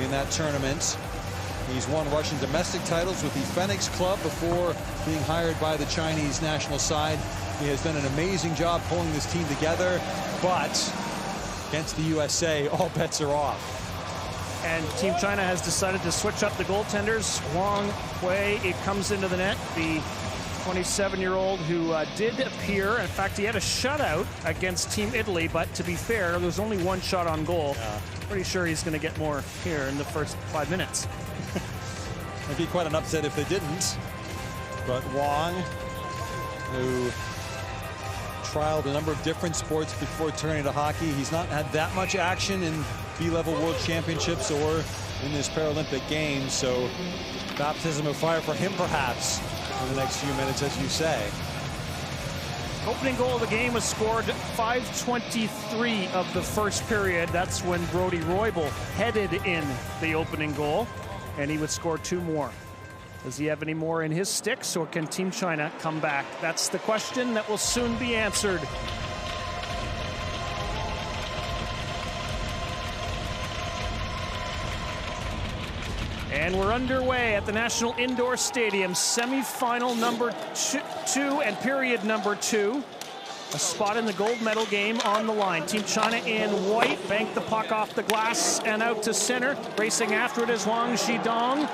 in that tournament. He's won Russian domestic titles with the Phoenix Club before being hired by the Chinese national side. He has done an amazing job pulling this team together, but against the USA, all bets are off.
And Team China has decided to switch up the goaltenders. Wang Hui, it comes into the net, the 27-year-old who did appear. In fact, he had a shutout against Team Italy, but to be fair, there was only 1 shot on goal. Pretty sure he's going to get more here in the first 5 minutes.
It'd be quite an upset if they didn't. But Wang, who trialed a number of different sports before turning to hockey, he's not had that much action in B-level World Championships or in this Paralympic Games, so baptism of fire for him, perhaps, in the next few minutes, as you say.
Opening goal of the game was scored 5:23 of the first period. That's when Brodie Roybal headed in the opening goal, and he would score 2 more. Does he have any more in his sticks, or can Team China come back? That's the question that will soon be answered. And we're underway at the National Indoor Stadium, semi-final number 2 and period number 2. A spot in the gold medal game on the line. Team China in white, banked the puck off the glass and out to center. Racing after it is Wang Zhidong.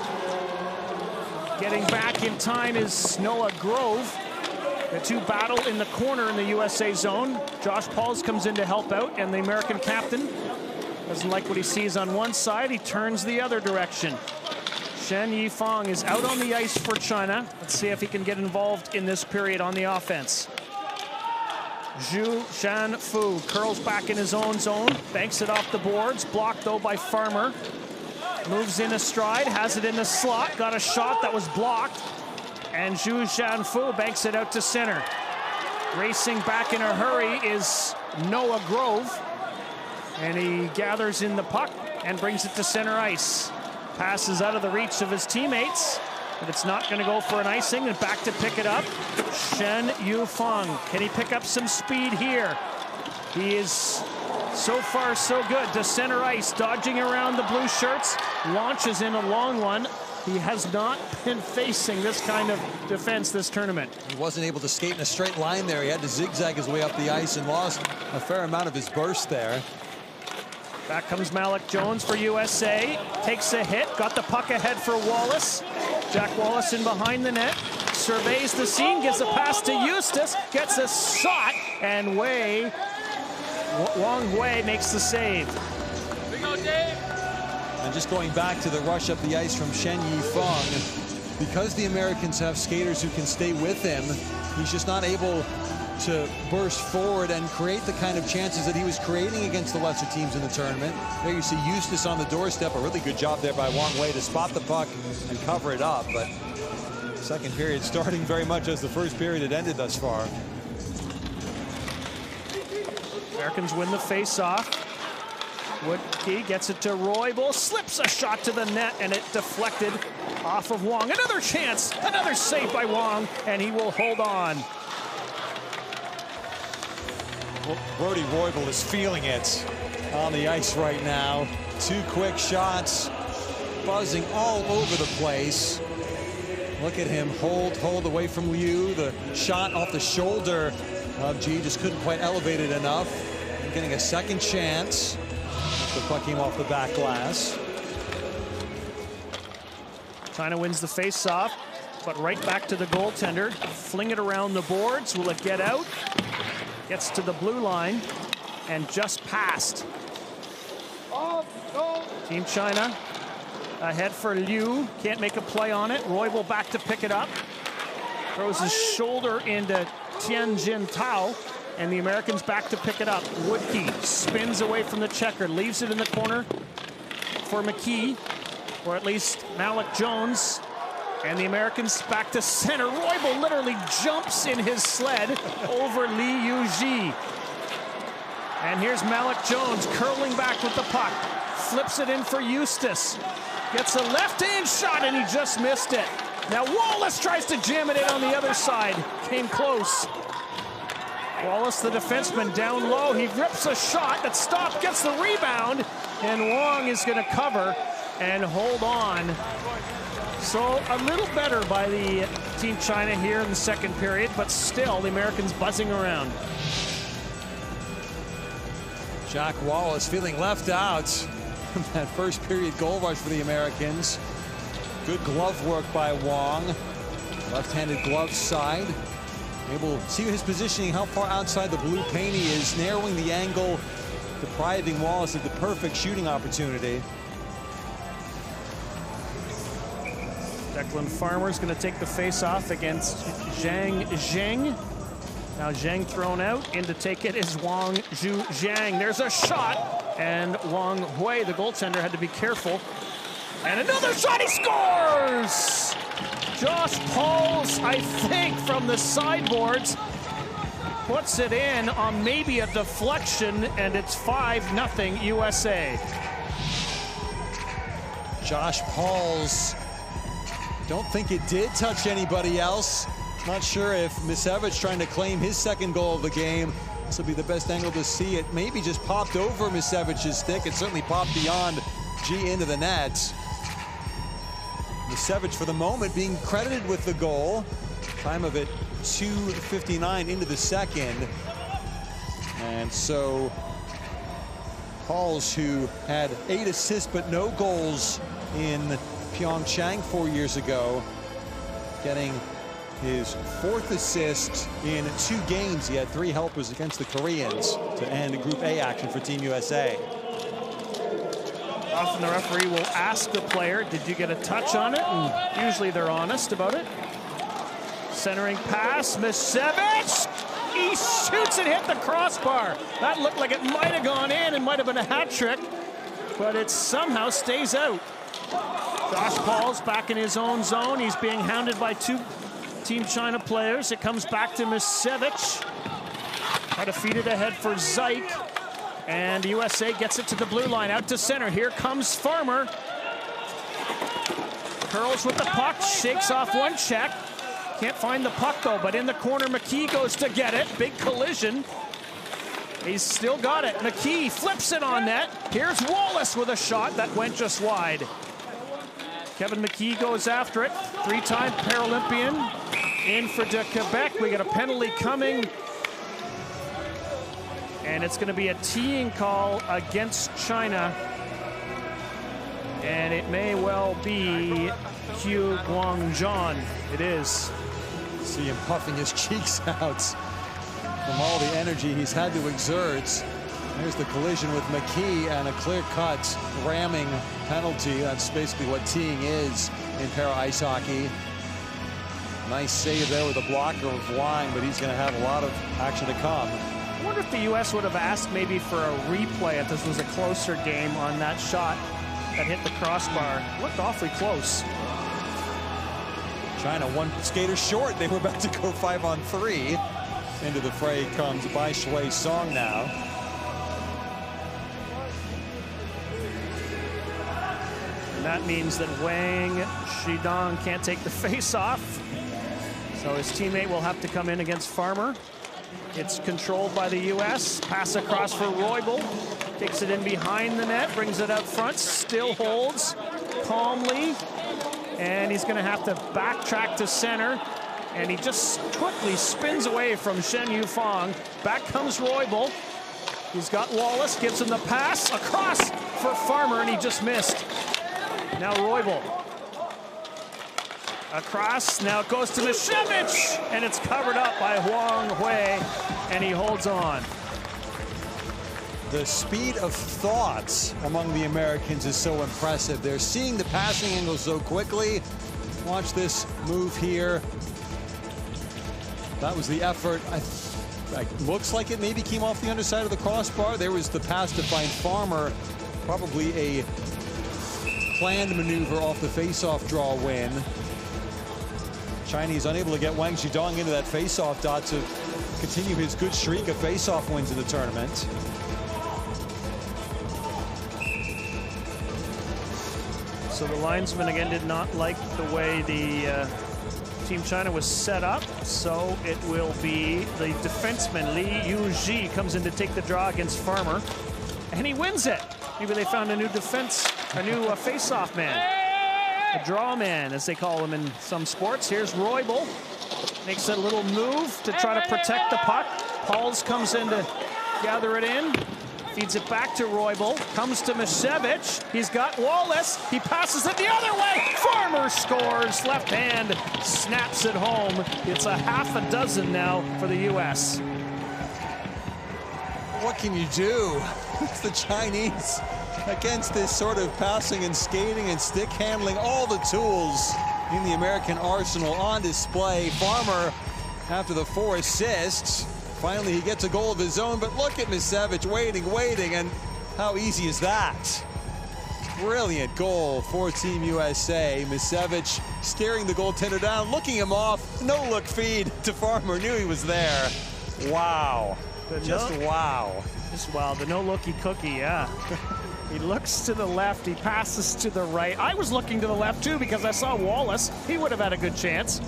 Getting back in time is Noah Grove. The 2 battle in the corner in the USA zone. Josh Pauls comes in to help out, and the American captain doesn't like what he sees on one side. He turns the other direction. Shen Yifang is out on the ice for China. Let's see if he can get involved in this period on the offense. Zhu Shanfu curls back in his own zone, banks it off the boards, blocked though by Farmer. Moves in a stride, has it in the slot, got a shot that was blocked, and Zhu Shanfu banks it out to center. Racing back in a hurry is Noah Grove, and he gathers in the puck and brings it to center ice. Passes out of the reach of his teammates, but it's not going to go for an icing, and back to pick it up. Shen Yifang, can he pick up some speed here? He is so far so good to center ice, dodging around the blue shirts, launches in a long one. He has not been facing this kind of defense this tournament.
He wasn't able to skate in a straight line there. He had to zigzag his way up the ice and lost a fair amount of his burst there.
Back comes Malik Jones for USA. Takes a hit, got the puck ahead for Wallace. Jack Wallace in behind the net. Surveys the scene, gives a pass to Eustace, gets a shot, and Wang Hui makes the save.
And just going back to the rush up the ice from Shen Yifang, because the Americans have skaters who can stay with him, he's just not able to burst forward and create the kind of chances that he was creating against the lesser teams in the tournament. There you see Eustace on the doorstep. A really good job there by Wang Hui to spot the puck and cover it up, but Second period starting very much as the first period had ended thus far.
Americans win the face-off. Woodkey gets it to Roybal, slips a shot to the net, and it deflected off of Wong. Another chance, another save by Wong, and he will hold on.
Well, Brody Roybal is feeling it on the ice right now. Two quick shots, buzzing all over the place. Look at him hold away from Liu. The shot off the shoulder of G just couldn't quite elevate it enough. Getting a second chance. The puck came off the back glass.
China wins the face-off, but right back to the goaltender. Fling it around the boards. Will it get out? Gets to the blue line and just passed. Team China ahead for Liu. Can't make a play on it. Roybal back to pick it up. Throws his shoulder into Tianjin Tao. And the Americans back to pick it up. Woodkey spins away from the checker, leaves it in the corner for McKee, or at least Malik Jones. And the Americans back to center. Roybal literally jumps in his sled over Li Yuji. And here's Malik Jones curling back with the puck. Flips it in for Eustace. Gets a left-hand shot, and he just missed it. Now Wallace tries to jam it in on the other side. Came close. Wallace, the defenseman, down low. He rips a shot that stopped, gets the rebound, and Wong is going to cover and hold on. So a little better by the Team China here in the second period, but still the Americans buzzing around.
Jack Wallace feeling left out from that first period goal rush for the Americans. Good glove work by Wong. Left-handed glove side. Able to see his positioning, how far outside the blue paint he is, narrowing the angle, depriving Wallace of the perfect shooting opportunity.
Declan Farmer's going to take the face-off against Zhang Zheng. Now Zheng thrown out. In to take it is Wang Zhu Zhang. There's a shot, and Wang Hui, the goaltender, had to be careful. And another shot, he scores! Josh Pauls, I think, from the sideboards, puts it in on maybe a deflection, and it's 5-0 USA.
Josh Pauls, don't think it did touch anybody else. Not sure if Misevich trying to claim his second goal of the game. This will be the best angle to see it. Maybe just popped over Misevich's stick. It certainly popped beyond G into the net. Misevich, for the moment, being credited with the goal. Time of it, 2:59 into the second. And so Pauls, who had 8 assists but no goals in Pyeongchang 4 years ago, getting his 4th assist in 2 games. He had 3 helpers against the Koreans to end Group A action for Team USA.
Often the referee will ask the player, did you get a touch on it? And usually they're honest about it. Centering pass, Misevich! He shoots and hit the crossbar. That looked like it might have gone in and might have been a hat trick, but it somehow stays out. Josh Pauls back in his own zone. He's being hounded by 2 Team China players. It comes back to Misevich. Try to feed it ahead for Zyke. And USA gets it to the blue line, out to center. Here comes Farmer. Curls with the puck, shakes off one check. Can't find the puck though, but in the corner, McKee goes to get it. Big collision. He's still got it. McKee flips it on net. Here's Wallace with a shot that went just wide. Kevin McKee goes after it. 3-time Paralympian in for Quebec. We got a penalty coming. And it's going to be a teeing call against China. And it may well be Hugh Guangzhou. It is.
See him puffing his cheeks out from all the energy he's had to exert. There's the collision with McKee and a clear-cut ramming penalty. That's basically what teeing is in para ice hockey. Nice save there with a blocker of line, but he's going to have a lot of action to come.
I wonder if the U.S. would have asked maybe for a replay if this was a closer game on that shot that hit the crossbar. Looked awfully close.
China one skater short. They were about to go 5-on-3. Into the fray comes Bai Shui Song now.
And that means that Wang Shidong can't take the face-off. So his teammate will have to come in against Farmer. It's controlled by the U.S. Pass across for Roybal. Takes it in behind the net, brings it out front, still holds calmly. And he's going to have to backtrack to center. And he just quickly spins away from Shen Yufang. Back comes Roybal. He's got Wallace, gives him the pass across for Farmer, and he just missed. Now Roybal. Across, now it goes to Mishevich, and it's covered up by Huang Hui, and he holds on.
The speed of thoughts among the Americans is so impressive. They're seeing the passing angle so quickly. Watch this move here. That was the effort. Looks like it maybe came off the underside of the crossbar. There was the pass to find Farmer. Probably a planned maneuver off the face-off draw win. Chinese unable to get Wang Shidong into that face-off dot to continue his good streak of face-off wins in the tournament.
So the linesman again did not like the way the Team China was set up, so it will be the defenseman Li Yuji comes in to take the draw against Farmer, and he wins it. Maybe they found a new face-off man. A draw man, as they call him in some sports. Here's Roybal. Makes a little move to try to protect the puck. Pauls comes in to gather it in. Feeds it back to Roybal. Comes to Mishevich. He's got Wallace. He passes it the other way. Farmer scores. Left hand snaps it home. It's a half a dozen now for the U.S.
What can you do? It's the Chinese against this sort of passing and skating and stick handling. All the tools in the American arsenal on display. Farmer, after the 4 assists, finally he gets a goal of his own, but look at Mishevich waiting, and how easy is that? Brilliant goal for Team USA. Mishevich staring the goaltender down, looking him off. No-look feed to Farmer, knew he was there. Wow. Just wow.
Just wow, the no-looky cookie, yeah. He looks to the left, he passes to the right. I was looking to the left too because I saw Wallace. He would have had a good chance.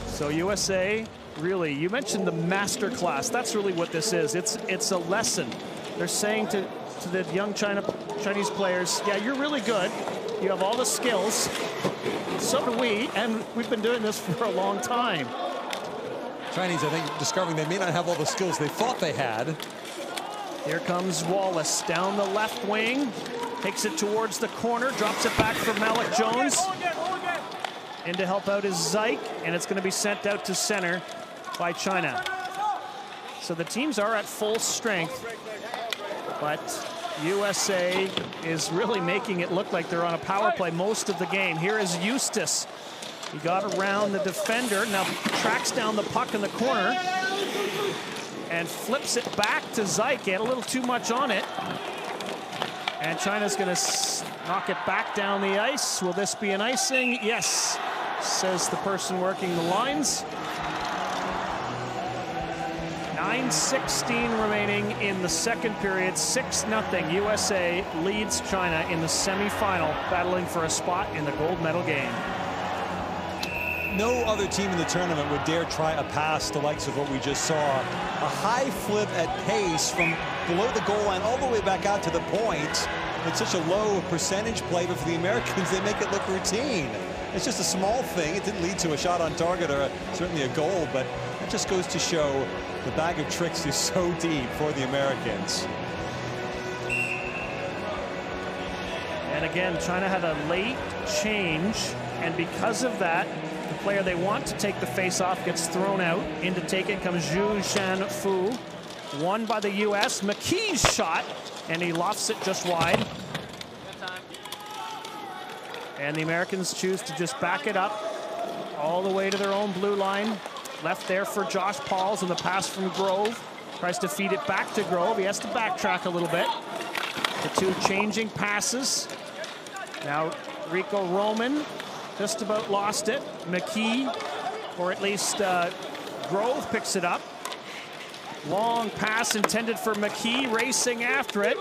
So USA, really, you mentioned the master class. That's really what this is. It's a lesson. They're saying to the young Chinese players, yeah, you're really good. You have all the skills. So do we, and we've been doing this for a long time.
Chinese, I think, discovering they may not have all the skills they thought they had.
Here comes Wallace down the left wing, takes it towards the corner, drops it back for Malik Jones. In to help out is Zyke, and it's going to be sent out to center by China. So the teams are at full strength, but USA is really making it look like they're on a power play most of the game. Here is Eustace. He got around the defender, now tracks down the puck in the corner and flips it back to Zyke. He had a little too much on it. And China's going to knock it back down the ice. Will this be an icing? Yes, says the person working the lines. 9:16 remaining in the second period. 6-0. USA leads China in the semifinal, battling for a spot in the gold medal game.
No other team in the tournament would dare try a pass the likes of what we just saw. A high flip at pace from below the goal line all the way back out to the point. It's such a low percentage play, but for the Americans, they make it look routine. It's just a small thing. It didn't lead to a shot on target or certainly a goal, but it just goes to show the bag of tricks is so deep for the Americans.
And again, China had a late change, and because of that, the player they want to take the face-off gets thrown out. In to take it comes Zhu Shanfu. Won by the U.S. McKee's shot, and he lofts it just wide. And the Americans choose to just back it up all the way to their own blue line. Left there for Josh Pauls, and the pass from Grove. Tries to feed it back to Grove. He has to backtrack a little bit. The two changing passes. Now Rico Roman just about lost it. McKee, or at least Grove, picks it up. Long pass intended for McKee, racing after it.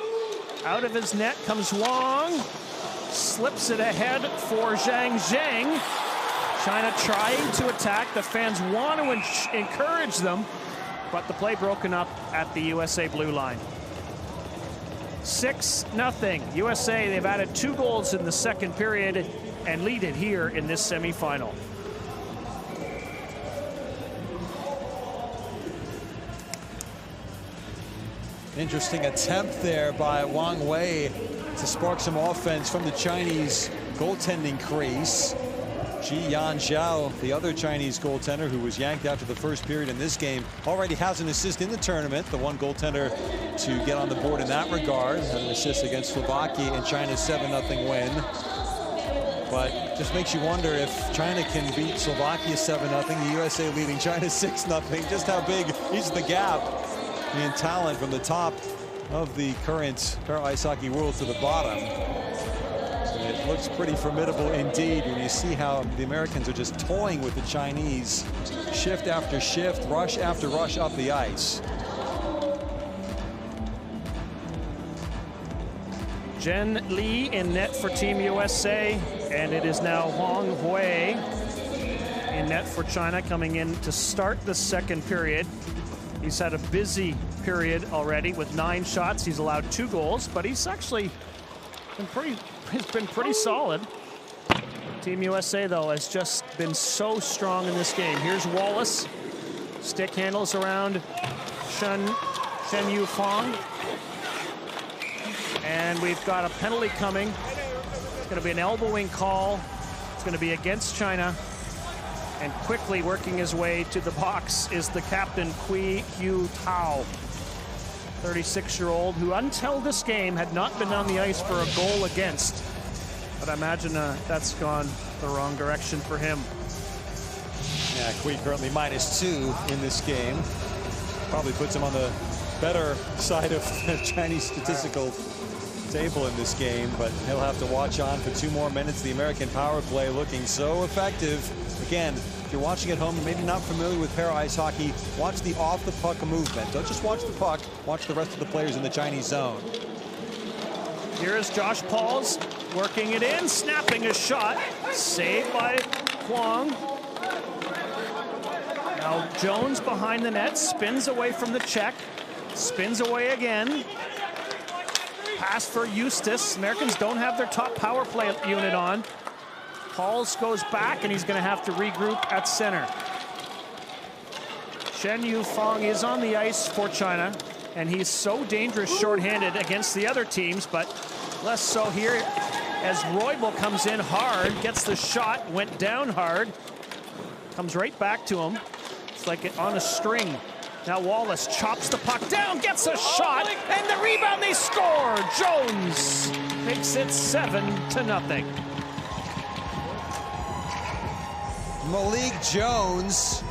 Out of his net comes Wang. Slips it ahead for Zhang Zheng. China trying to attack. The fans want to encourage them, but the play broken up at the USA blue line. 6-0. USA, they've added 2 goals in the second period and lead it here in this semifinal.
Interesting attempt there by Wang Wei to spark some offense from the Chinese goaltending crease. Ji Yanzhao, the other Chinese goaltender who was yanked after the first period in this game, already has an assist in the tournament. The one goaltender to get on the board in that regard. Had an assist against Slovakia in China's 7-0 win. But just makes you wonder if China can beat Slovakia 7-0, the USA leading China 6-0. Just how big is the gap in talent from the top of the current para-ice hockey world to the bottom. It looks pretty formidable indeed when you see how the Americans are just toying with the Chinese shift after shift, rush after rush up the ice.
Jen Lee in net for Team USA, and it is now Wang Hui in net for China, coming in to start the second period. He's had a busy period already with 9 shots. He's allowed 2 goals, but he's actually been pretty solid. Team USA, though, has just been so strong in this game. Here's Wallace. Stick handles around Shen Yufang. And we've got a penalty coming. It's going to be an elbowing call. It's going to be against China. And quickly working his way to the box is the captain, Kui Hu Tao, 36-year-old, who until this game had not been on the ice for a goal against. But I imagine that's gone the wrong direction for him.
Yeah, Kui currently -2 in this game. Probably puts him on the better side of the Chinese statistical table in this game, but he'll have to watch on for 2 more minutes. The American power play looking so effective. Again, if you're watching at home and maybe not familiar with para-ice hockey, watch the off-the-puck movement. Don't just watch the puck, watch the rest of the players in the Chinese zone.
Here is Josh Pauls working it in, snapping his shot. Saved by Huang. Now Jones behind the net, spins away from the check, spins away again. Pass for Eustace. Americans don't have their top power play unit on. Pauls goes back, and he's going to have to regroup at center. Shen Yufang is on the ice for China, and he's so dangerous shorthanded against the other teams, but less so here as Roybal comes in hard, gets the shot, went down hard, comes right back to him. It's like it on a string. Now Wallace chops the puck down, gets a shot, and the rebound, they score! Jones makes it 7-0.
Malik Jones,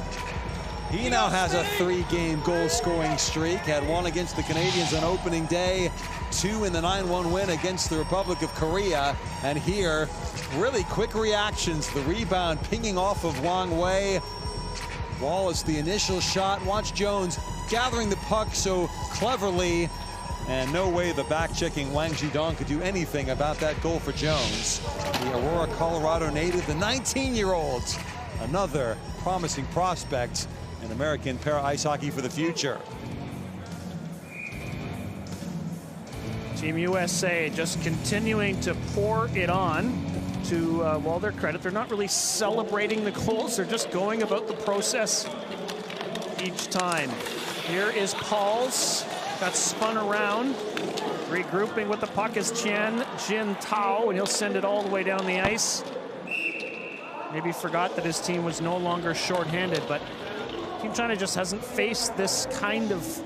he now has a 3-game goal-scoring streak. Had 1 against the Canadians on opening day, 2 in the 9-1 win against the Republic of Korea. And here, really quick reactions. The rebound pinging off of Wang Wei. Wallace, the initial shot. Watch Jones gathering the puck so cleverly. And no way the back-checking Wang Zhidong could do anything about that goal for Jones. The Aurora, Colorado native, the 19-year-old. Another promising prospect in American para-ice hockey for the future.
Team USA just continuing to pour it on. To well, their credit, they're not really celebrating the goals. They're just going about the process each time. Here is Pauls. Got spun around. Regrouping with the puck is Chen Jin Tao, and he'll send it all the way down the ice. Maybe forgot that his team was no longer shorthanded, but Team China just hasn't faced this kind of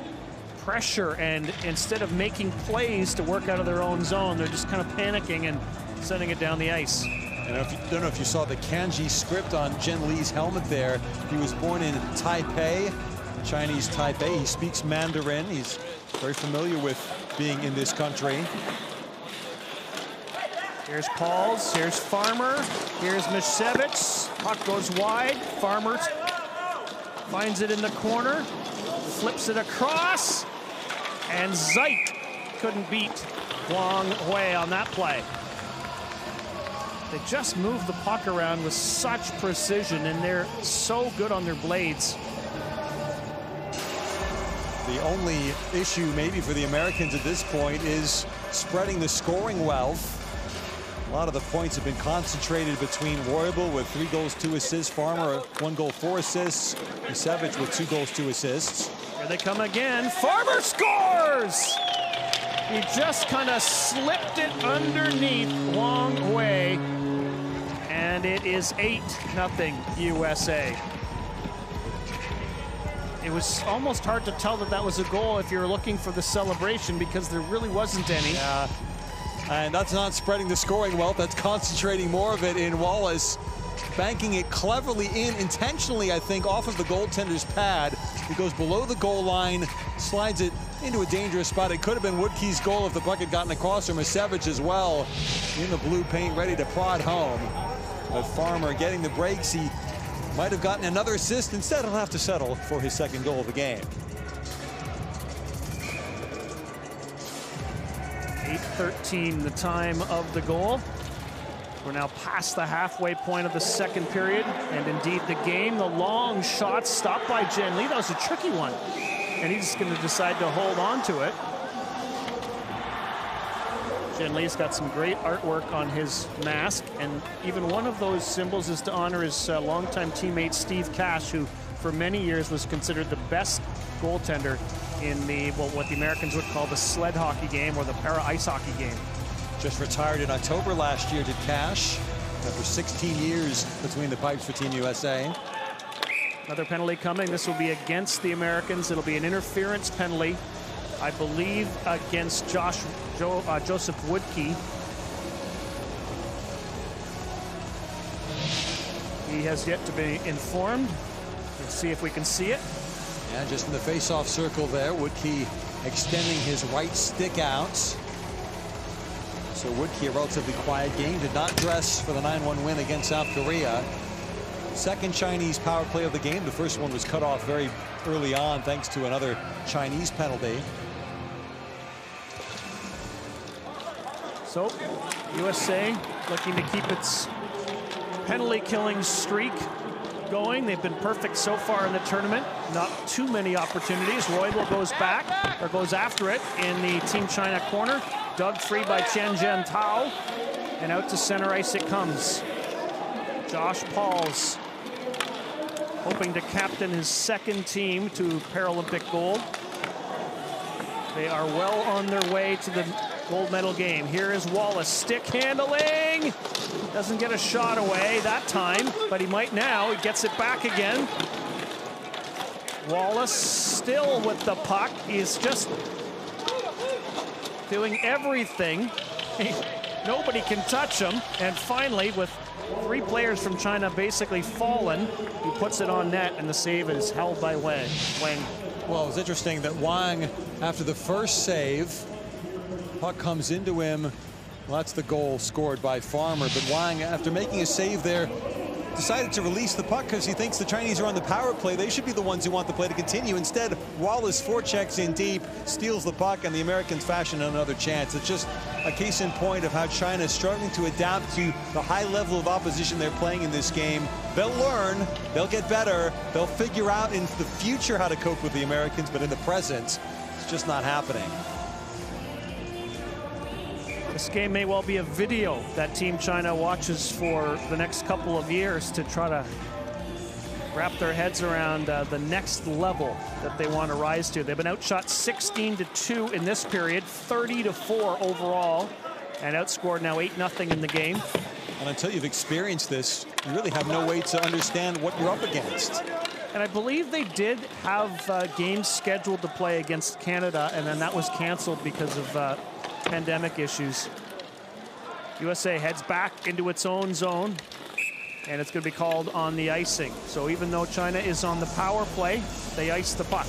pressure, and instead of making plays to work out of their own zone, they're just kind of panicking and sending it down the ice.
And I don't know if you saw the kanji script on Jen Lee's helmet there. He was born in Taipei, Chinese Taipei. He speaks Mandarin. He's very familiar with being in this country.
Here's Pauls, here's Farmer, here's Misevich. Puck goes wide. Farmer finds it in the corner, flips it across, and Zeit couldn't beat Wang Hui on that play. They just move the puck around with such precision, and they're so good on their blades.
The only issue maybe for the Americans at this point is spreading the scoring wealth. A lot of the points have been concentrated between Roybal with 3 goals, 2 assists, Farmer 1 goal, 4 assists, Misevich with 2 goals, 2 assists.
Here they come again. Farmer scores! He just kind of slipped it underneath Wang Hui, and it is 8-0 USA. It was almost hard to tell that that was a goal if you were looking for the celebration, because there really wasn't any.
Yeah, and that's not spreading the scoring wealth, that's concentrating more of it in Wallace, banking it cleverly in, intentionally, I think, off of the goaltender's pad. He goes below the goal line, slides it into a dangerous spot. It could have been Woodkey's goal if the puck had gotten across, or Misevich as well, in the blue paint, ready to prod home. But Farmer getting the breaks. He might have gotten another assist. Instead, he'll have to settle for his 2nd goal of the game.
8:13 the time of the goal. We're now past the halfway point of the 2nd period, and indeed the game. The long shot stopped by Jen Lee. That was a tricky one, and he's going to decide to hold on to it. Jen Lee's got some great artwork on his mask, and even one of those symbols is to honor his longtime teammate Steve Cash, who for many years was considered the best goaltender in the, well, what the Americans would call the sled hockey game or the para ice hockey game.
Just retired in October last year, did Cash, after 16 years between the pipes for Team USA.
Another penalty coming. This will be against the Americans. It'll be an interference penalty, I believe, against Joseph Woodkey. He has yet to be informed. Let's see if we can see it.
Yeah, just in the face-off circle there, Woodkey extending his right stick out. So Woodkey, a relatively quiet game, did not dress for the 9-1 win against South Korea. 2nd Chinese power play of the game. The first one was cut off very early on thanks to another Chinese penalty.
So USA looking to keep its penalty killing streak going. They've been perfect so far in the tournament. Not too many opportunities. Roybal goes back, or goes after it in the Team China corner. Dug free by Chen Jiantao, and out to center ice it comes. Josh Pauls hoping to captain his 2nd team to Paralympic gold. They are well on their way to the gold medal game. Here is Wallace, stick handling. Doesn't get a shot away that time, but he might now. He gets it back again. Wallace still with the puck. He's just doing everything. Nobody can touch him. And finally, with 3 players from China basically fallen, he puts it on net, and the save is held by Wang.
Well, it's interesting that Wang, after the first save, puck comes into him. Well, that's the goal scored by Farmer. But Wang, after making a save there, decided to release the puck because he thinks the Chinese are on the power play. They should be the ones who want the play to continue. Instead, Wallace forechecks in deep, steals the puck, and the Americans fashion another chance. It's just a case in point of how China is struggling to adapt to the high level of opposition they're playing in this game. They'll learn, they'll get better, they'll figure out in the future how to cope with the Americans, but in the present, it's just not happening.
This game may well be a video that Team China watches for the next couple of years to try to wrap their heads around the next level that they want to rise to. They've been outshot 16-2 in this period, 30-4 overall, and outscored now 8-0 in the game.
And until you've experienced this, you really have no way to understand what you're up against.
And I believe they did have games scheduled to play against Canada, and then that was canceled because of pandemic issues. USA heads back into its own zone, and it's going to be called on the icing. So even though China is on the power play, they ice the puck.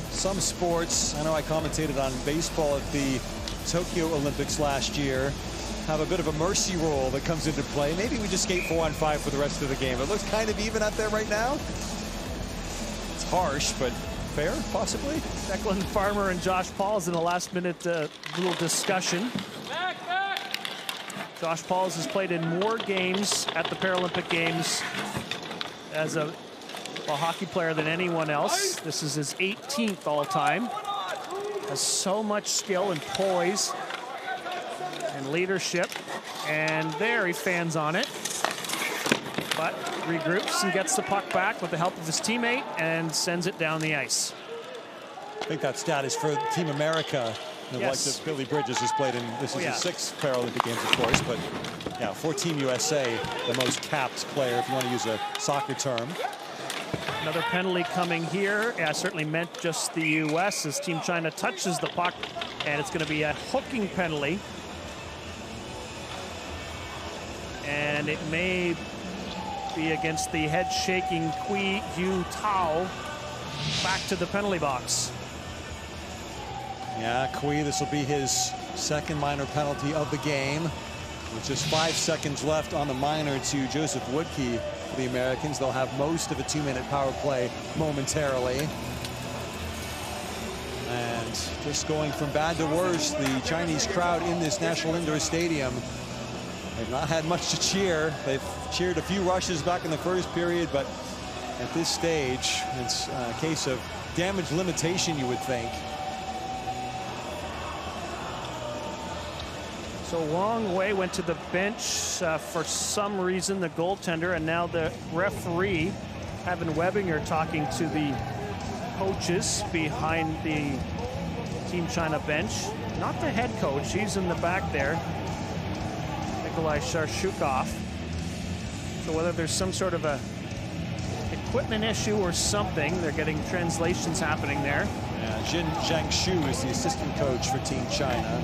Some sports, I know I commentated on baseball at the Tokyo Olympics last year have a bit of a mercy rule that comes into play. Maybe we just skate 4-on-5 for the rest of the game. It looks kind of even out there right now. It's harsh, but fair, possibly.
Declan Farmer and Josh Pauls in the last minute little discussion. Josh Pauls has played in more games at the Paralympic Games as a hockey player than anyone else. This is his 18th all-time. Has so much skill and poise and leadership. And there he fans on it. But regroups and gets the puck back with the help of his teammate and sends it down the ice.
I think that stat is for Team America. The
Yes.
likes of Billy Bridges has played in, this is his 6th Paralympic Games, of course, but yeah, for Team USA, the most capped player, if you want to use a soccer term.
Another penalty coming here. Certainly meant just the U.S. as Team China touches the puck, and it's going to be a hooking penalty. And it may be against the head-shaking Kui Yu Tao. Back to the penalty box.
Yeah, Kui, this will be his 2nd minor penalty of the game. With just 5 seconds left on the minor to Joseph Woodkey for the Americans. They'll have most of a 2-minute power play momentarily. And just going from bad to worse, the Chinese crowd in this National Indoor Stadium, they've not had much to cheer. They've cheered a few rushes back in the first period, but at this stage, it's a case of damage limitation, you would think.
So Wong Wei went to the bench for some reason, the goaltender, and now the referee, Evan Webinger, talking to the coaches behind the Team China bench. Not the head coach, he's in the back there, Nikolai Sharshukov. So whether there's some sort of a equipment issue or something, they're getting translations happening there.
Yeah, Jin Jiangshu is the assistant coach for Team China.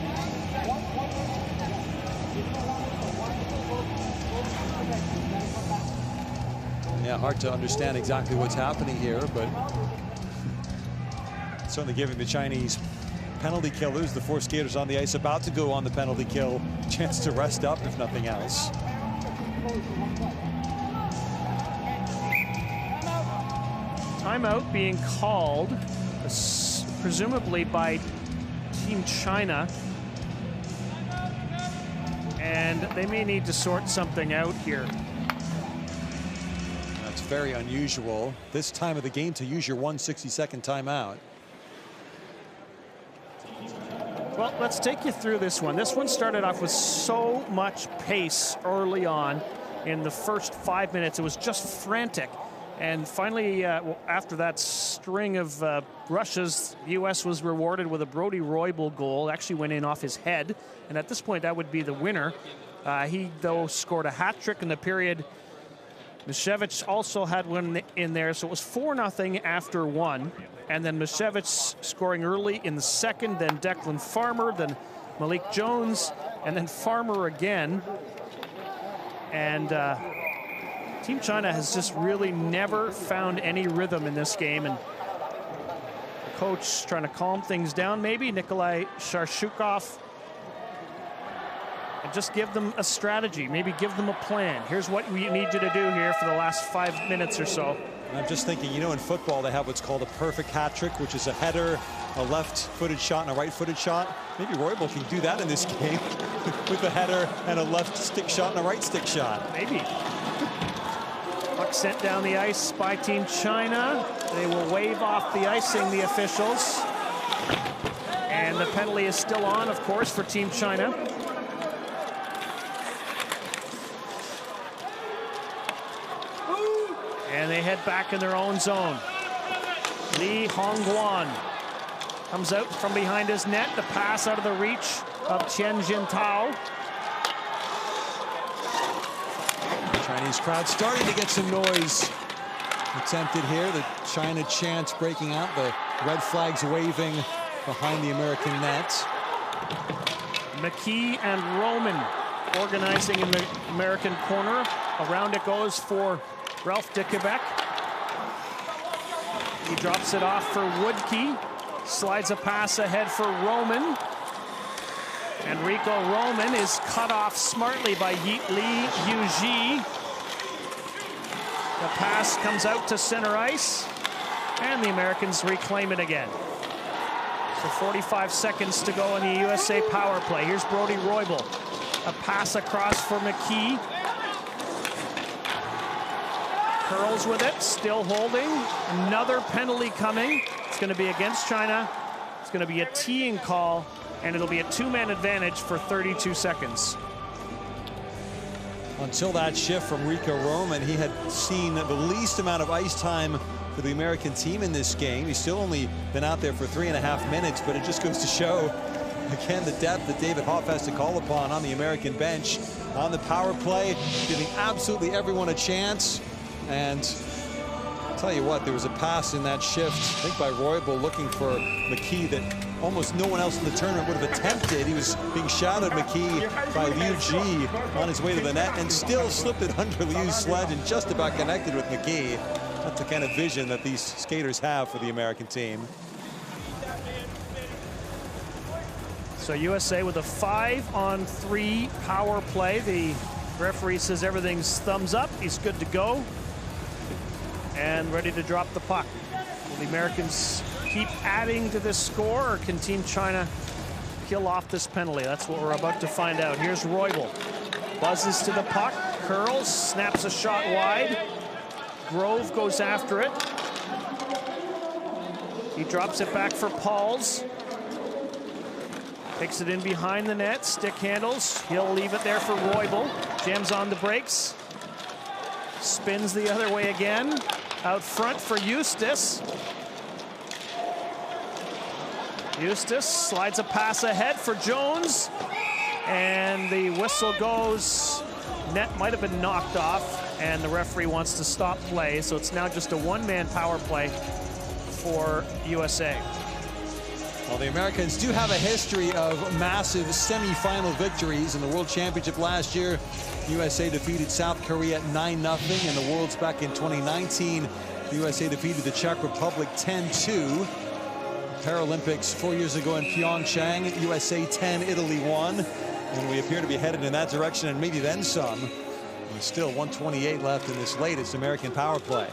Yeah, hard to understand exactly what's happening here, but certainly giving the Chinese penalty killers, the 4 skaters on the ice about to go on the penalty kill, a chance to rest up, if nothing else.
Timeout being called, presumably by Team China. And they may need to sort something out here.
That's very unusual this time of the game to use your 160-second timeout.
Well, let's take you through this one. This one started off with so much pace early on. In the first 5 minutes, it was just frantic. And finally, after that string of rushes, the U.S. was rewarded with a Brody Roybal goal. Actually went in off his head. And at this point, that would be the winner. He, though, scored a hat trick in the period. Misiewicz also had one in there, so it was 4-0 after 1. And then Misiewicz scoring early in the second, then Declan Farmer, then Malik Jones, and then Farmer again. And Team China has just really never found any rhythm in this game. And the coach trying to calm things down, maybe, Nikolai Sharshukov. And just give them a strategy, maybe give them a plan. Here's what we need you to do here for the last 5 minutes or so.
I'm just thinking, you know, in football, they have what's called a perfect hat trick, which is a header, a left-footed shot, and a right-footed shot. Maybe Roybal can do that in this game with a header and a left stick shot and a right stick shot.
Maybe. Puck sent down the ice by Team China. They will wave off the icing, the officials. And the penalty is still on, of course, for Team China. And they head back in their own zone. Li Hongguan comes out from behind his net. The pass out of the reach of Chen Jintao.
Chinese crowd starting to get some noise attempted here. The China chants breaking out. The red flags waving behind the American net.
McKee and Roman organizing in the American corner. Around it goes for Ralph de Quebec. He drops it off for Woodkey. Slides a pass ahead for Roman. Enrico Roman is cut off smartly by Li Yuji. The pass comes out to center ice, and the Americans reclaim it again. So 45 seconds to go in the USA power play. Here's Brody Roybal. A pass across for McKee. Curls with it, still holding. Another penalty coming. It's going to be against China. It's going to be a teeing call, and it'll be a two-man advantage for 32 seconds.
Until that shift from Rico Roman, he had seen the least amount of ice time for the American team in this game. He's still only been out there for 3.5 minutes, but it just goes to show, again, the depth that David Hoff has to call upon on the American bench. On the power play, giving absolutely everyone a chance. And I'll tell you what, there was a pass in that shift, I think by Roybal, looking for McKee that almost no one else in the tournament would have attempted. He was being shadowed, McKee, by Liu Ji on his way to the net, and still slipped it under Liu's sledge and just about connected with McKee. That's the kind of vision that these skaters have for the American team.
So USA with a 5-on-3 power play. The referee says everything's thumbs up. He's good to go and ready to drop the puck. Will the Americans keep adding to this score, or can Team China kill off this penalty? That's what we're about to find out. Here's Roybal. Buzzes to the puck, curls, snaps a shot wide. Grove goes after it. He drops it back for Pauls. Takes it in behind the net, stick handles. He'll leave it there for Roybal. Jams on the brakes. Spins the other way again. Out front for Eustace. Eustace slides a pass ahead for Jones. And the whistle goes. Net might have been knocked off, and the referee wants to stop play. So it's now just a one-man power play for USA.
Well, the Americans do have a history of massive semifinal victories. In the World Championship last year, USA defeated South Korea 9-0. In the Worlds back in 2019, USA defeated the Czech Republic 10-2. Paralympics 4 years ago in Pyeongchang, USA 10, Italy 1. And we appear to be headed in that direction, and maybe then some. There's still 1:28 left in this latest American power play.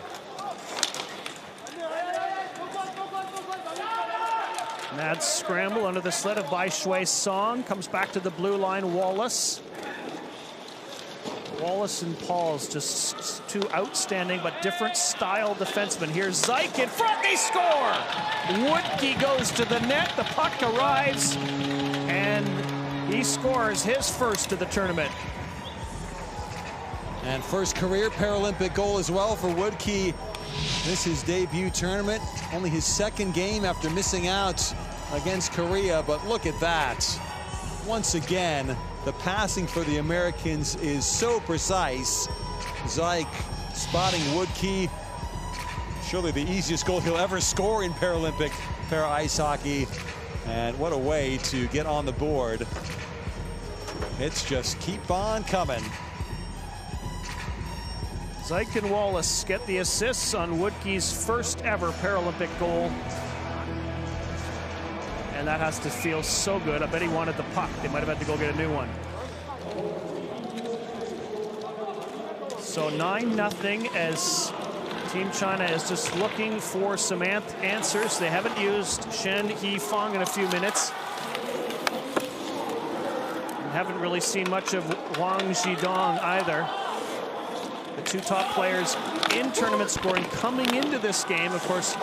Mad scramble under the sled of Bai Shui Song. Comes back to the blue line, Wallace. Wallace and Pauls, just two outstanding but different style defensemen. Here's Zyke in front, they score! Woodkey goes to the net, the puck arrives, and he scores his first of the tournament.
And first career Paralympic goal as well for Woodkey. This is his debut tournament, only his second game after missing out against Korea, but look at that. Once again, the passing for the Americans is so precise. Zyke spotting Woodkey. Surely the easiest goal he'll ever score in Paralympic para ice hockey. And what a way to get on the board. It's just keep on coming.
Zyke and Wallace get the assists on Woodkey's first ever Paralympic goal. And that has to feel so good. I bet he wanted the puck. They might have had to go get a new one. So 9-0 as Team China is just looking for some answers. They haven't used Shen He-Fong in a few minutes. And haven't really seen much of Wang Zhidong either. The two top players in tournament scoring coming into this game. Of course,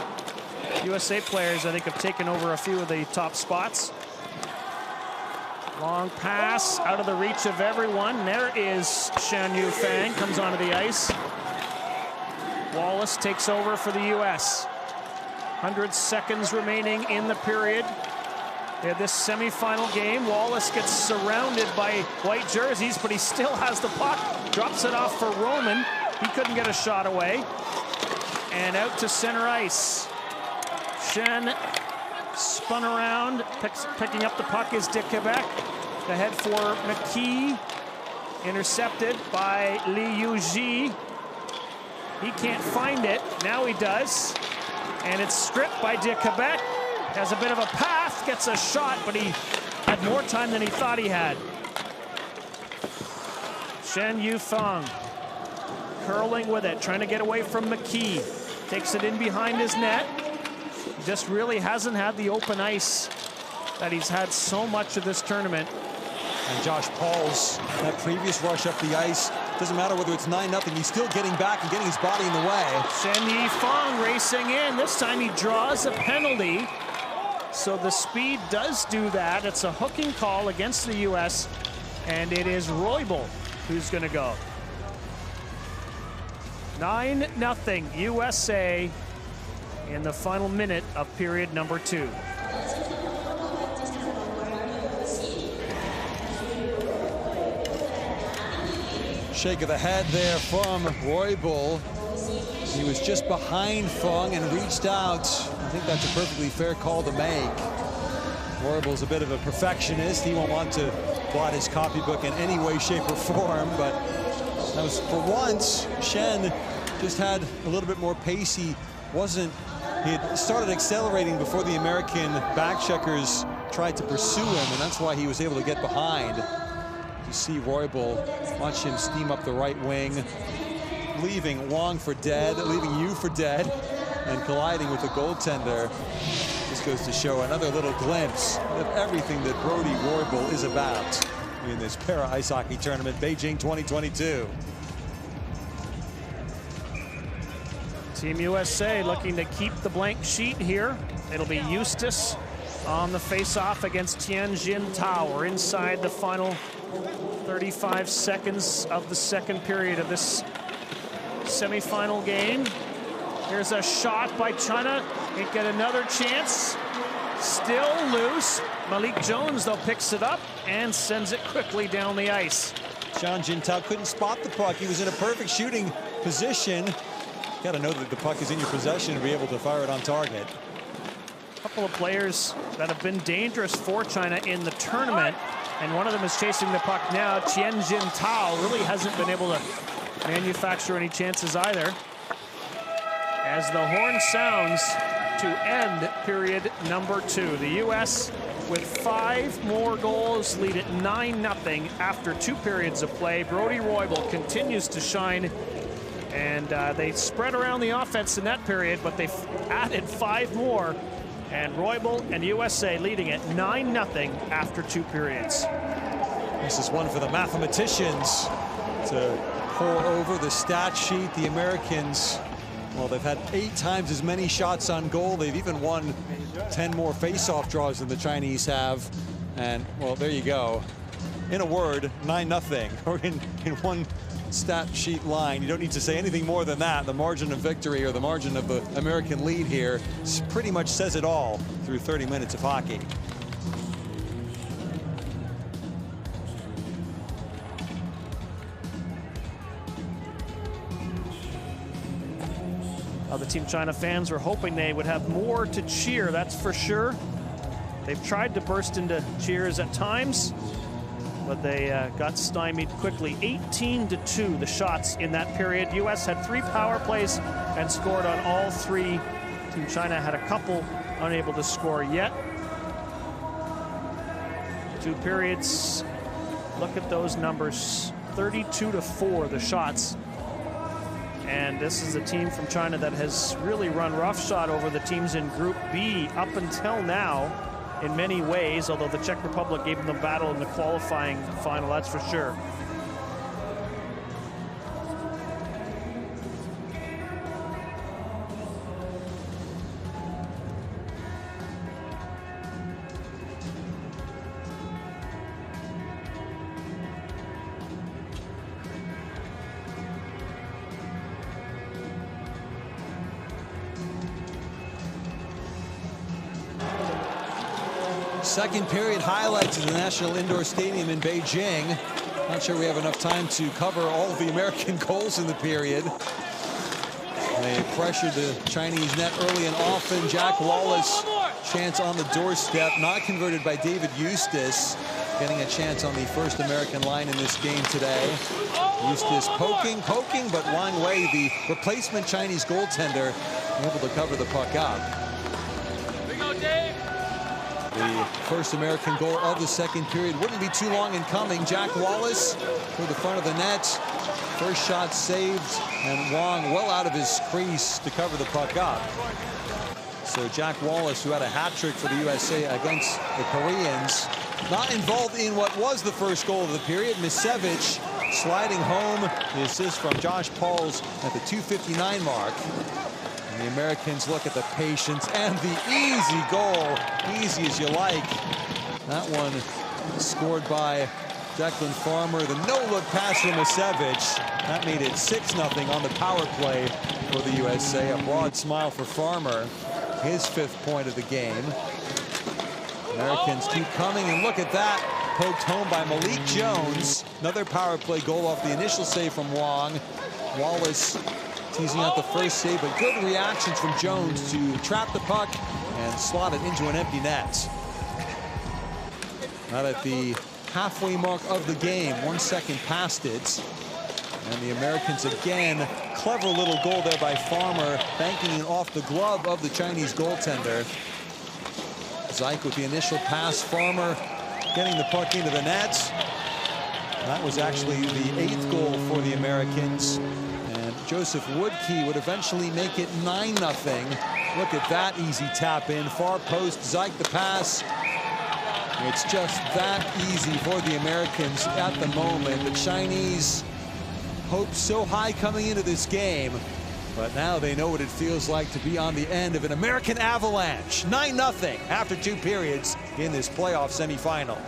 USA players, I think, have taken over a few of the top spots. Long pass out of the reach of everyone. There is Shan Yufang, comes onto the ice. Wallace takes over for the US. 100 seconds remaining in the period. They have this semifinal game. Wallace gets surrounded by white jerseys, but he still has the puck. Drops it off for Roman. He couldn't get a shot away. And out to center ice. Shen spun around, picking up the puck is Dick Quebec. The head for McKee, intercepted by Li Yuji. He can't find it, now he does. And it's stripped by Dick Quebec. Has a bit of a path, gets a shot, but he had more time than he thought he had. Shen Yufeng curling with it, trying to get away from McKee. Takes it in behind his net. Just really hasn't had the open ice that he's had so much of this tournament.
And Josh Paul's, that previous rush up the ice, doesn't matter whether it's 9-0, he's still getting back and getting his body in the way.
Shen Yifeng racing in. This time he draws a penalty. So the speed does do that. It's a hooking call against the U.S. And it is Roybal who's going to go. 9-0 USA in the final minute of period number 2.
Shake of the head there from Roybal. He was just behind Feng and reached out. I think that's a perfectly fair call to make. Roybal's a bit of a perfectionist. He won't want to blot his copybook in any way, shape, or form, but that was, for once, Shen just had a little bit more pace. He had started accelerating before the American backcheckers tried to pursue him, and that's why he was able to get behind. You see Roybal, watch him steam up the right wing, leaving Wong for dead, leaving you for dead, and colliding with the goaltender. This goes to show another little glimpse of everything that Brody Roybal is about in this para ice hockey tournament, Beijing 2022.
Team USA looking to keep the blank sheet here. It'll be Eustace on the face-off against Tianjin Tao. We're inside the final 35 seconds of the second period of this semifinal game. Here's a shot by China. They get another chance. Still loose. Malik Jones, though, picks it up and sends it quickly down the ice.
Tianjin Tao couldn't spot the puck. He was in a perfect shooting position. You got to know that the puck is in your possession to be able to fire it on target.
A couple of players that have been dangerous for China in the tournament, and one of them is chasing the puck now. Tianjin Tao really hasn't been able to manufacture any chances either. As the horn sounds to end period number 2. The U.S. with 5 more goals, lead at 9-0 after 2 periods of play. Brody Roybal continues to shine, and they spread around the offense in that period, but they've added 5 more, and Roybal and USA leading at 9-0 after 2 periods.
This is one for the mathematicians to pour over the stat sheet. The Americans, well, they've had 8 times as many shots on goal. They've even won 10 more face-off draws than the Chinese have. And, well, there you go. In a word, 9-0, or in one stat sheet line. You don't need to say anything more than that. The margin of victory, or the margin of the American lead here, pretty much says it all through 30 minutes of hockey.
The Team China fans were hoping they would have more to cheer, that's for sure. They've tried to burst into cheers at times, but they got stymied quickly. 18-2 the shots in that period. U.S. had 3 power plays and scored on all 3. Team China had a couple unable to score yet. 2 periods. Look at those numbers. 32-4 the shots. And this is a team from China that has really run roughshod over the teams in Group B up until now in many ways, although the Czech Republic gave them the battle in the qualifying final, that's for sure.
Second period highlights of the National Indoor Stadium in Beijing. Not sure we have enough time to cover all of the American goals in the period. They pressured the Chinese net early and often. Jack Wallace, chance on the doorstep, not converted by David Eustace. Getting a chance on the first American line in this game today. Eustace poking, but Wang Wei, the replacement Chinese goaltender, able to cover the puck up. The First American goal of the second period. Wouldn't be too long in coming. Jack Wallace to the front of the net. First shot saved, and Wong well out of his crease to cover the puck up. So Jack Wallace, who had a hat-trick for the USA against the Koreans, not involved in what was the first goal of the period. Misevich sliding home the assist from Josh Pauls at the 2:59 mark. And the Americans look at the patience and the easy goal, easy as you like. That one scored by Declan Farmer. The no-look pass from Misevich. That made it 6-0 on the power play for the USA. A broad smile for Farmer. His 5th point of the game. Americans keep coming, and look at that. Poked home by Malik Jones. Another power play goal off the initial save from Wong. Wallace teasing out the first save, but good reactions from Jones to trap the puck and slot it into an empty net. Now at the halfway mark of the game, 1 second past it. And the Americans again, clever little goal there by Farmer, banking it off the glove of the Chinese goaltender. Zeik with the initial pass, Farmer getting the puck into the net. That was actually the 8th goal for the Americans. And Joseph Woodkey would eventually make it 9-0. Look at that easy tap in, far post, Zeik the pass. It's just that easy for the Americans at the moment. The Chinese hoped so high coming into this game, but now they know what it feels like to be on the end of an American avalanche. 9-0 after 2 periods in this playoff semifinal.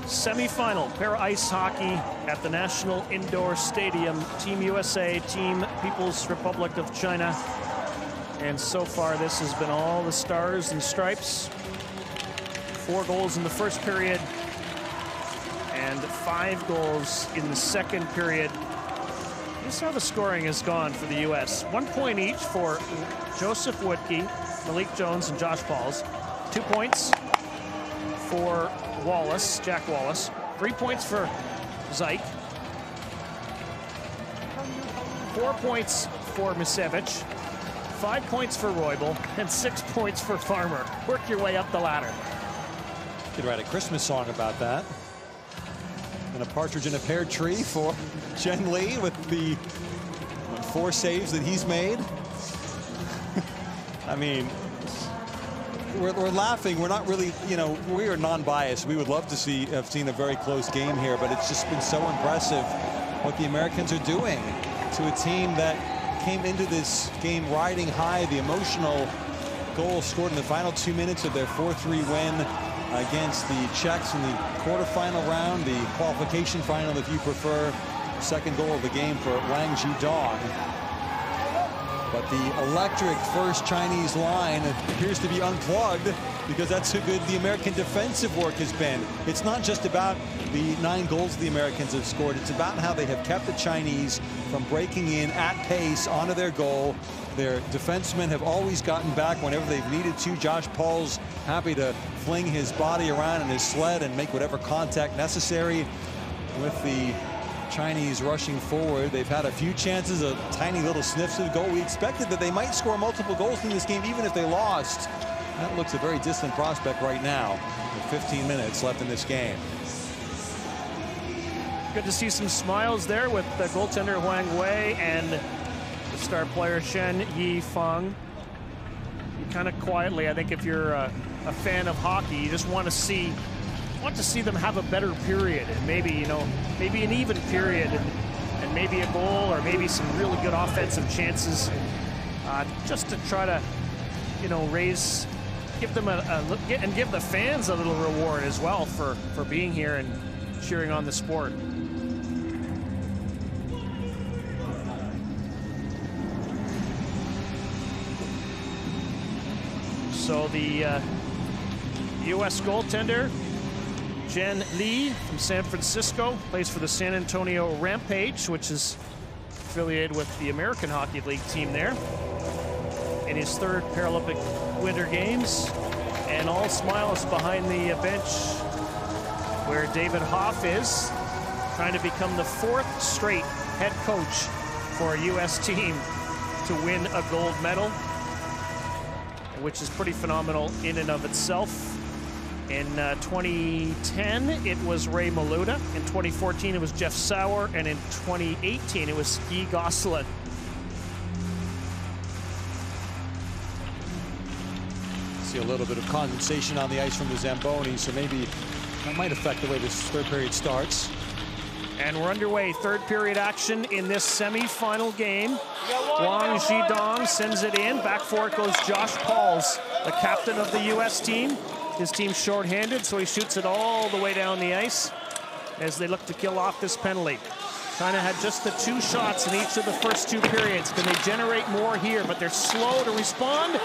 Semi-final, para ice hockey at the National Indoor Stadium. Team USA, Team People's Republic of China. And so far, this has been all the stars and stripes. 4 goals in the first period and 5 goals in the second period. This is how the scoring has gone for the US. 1 point each for Joseph Woodkey, Malik Jones, and Josh Pauls. 2 points for Wallace, Jack Wallace. 3 points for Zyke. 4 points for Misevich, 5 points for Roybal, and 6 points for Farmer. Work your way up the ladder.
Could write a Christmas song about that. And a partridge in a pear tree for Chen Li with the 4 saves that he's made. I mean, we're laughing. We're not really, you know, we are non-biased. We would love to have seen a very close game here, but it's just been so impressive what the Americans are doing to a team that came into this game riding high. The emotional goal scored in the final 2 minutes of their 4-3 win against the Czechs in the quarterfinal round, the qualification final if you prefer. The second goal of the game for Wang Zhidong. But the electric first Chinese line appears to be unplugged because that's how good the American defensive work has been. It's not just about the 9 goals the Americans have scored. It's about how they have kept the Chinese from breaking in at pace onto their goal. Their defensemen have always gotten back whenever they've needed to. Josh Paul's happy to fling his body around in his sled and make whatever contact necessary with the Chinese rushing forward. They've had a few chances, a tiny little sniffs of the goal. We expected that they might score multiple goals in this game, even if they lost. That looks a very distant prospect right now, with 15 minutes left in this game.
Good to see some smiles there with the goaltender Huang Wei and the star player Shen Yifeng. Kind of quietly, I think if you're a fan of hockey, you just want to see them have a better period, and maybe, you know, maybe an even period, and maybe a goal, or maybe some really good offensive chances, just to try to, you know, give them and give the fans a little reward as well for being here and cheering on the sport. So the U.S. goaltender Chen Li from San Francisco plays for the San Antonio Rampage, which is affiliated with the American Hockey League team there. In his 3rd Paralympic Winter Games, and all smiles behind the bench where David Hoff is, trying to become the 4th straight head coach for a U.S. team to win a gold medal, which is pretty phenomenal in and of itself. In 2010, it was Ray Maluda. In 2014, it was Jeff Sauer. And in 2018, it was Guy Gosselin.
See a little bit of condensation on the ice from the Zamboni, so maybe that might affect the way this 3rd period starts.
And we're underway. 3rd period action in this semi-final game. Wang Zhidong sends it in. Back for it goes Josh Pauls, the captain of the U.S. team. His team's shorthanded, so he shoots it all the way down the ice as they look to kill off this penalty. China had just the 2 shots in each of the first 2 periods. Can they generate more here? But they're slow to respond.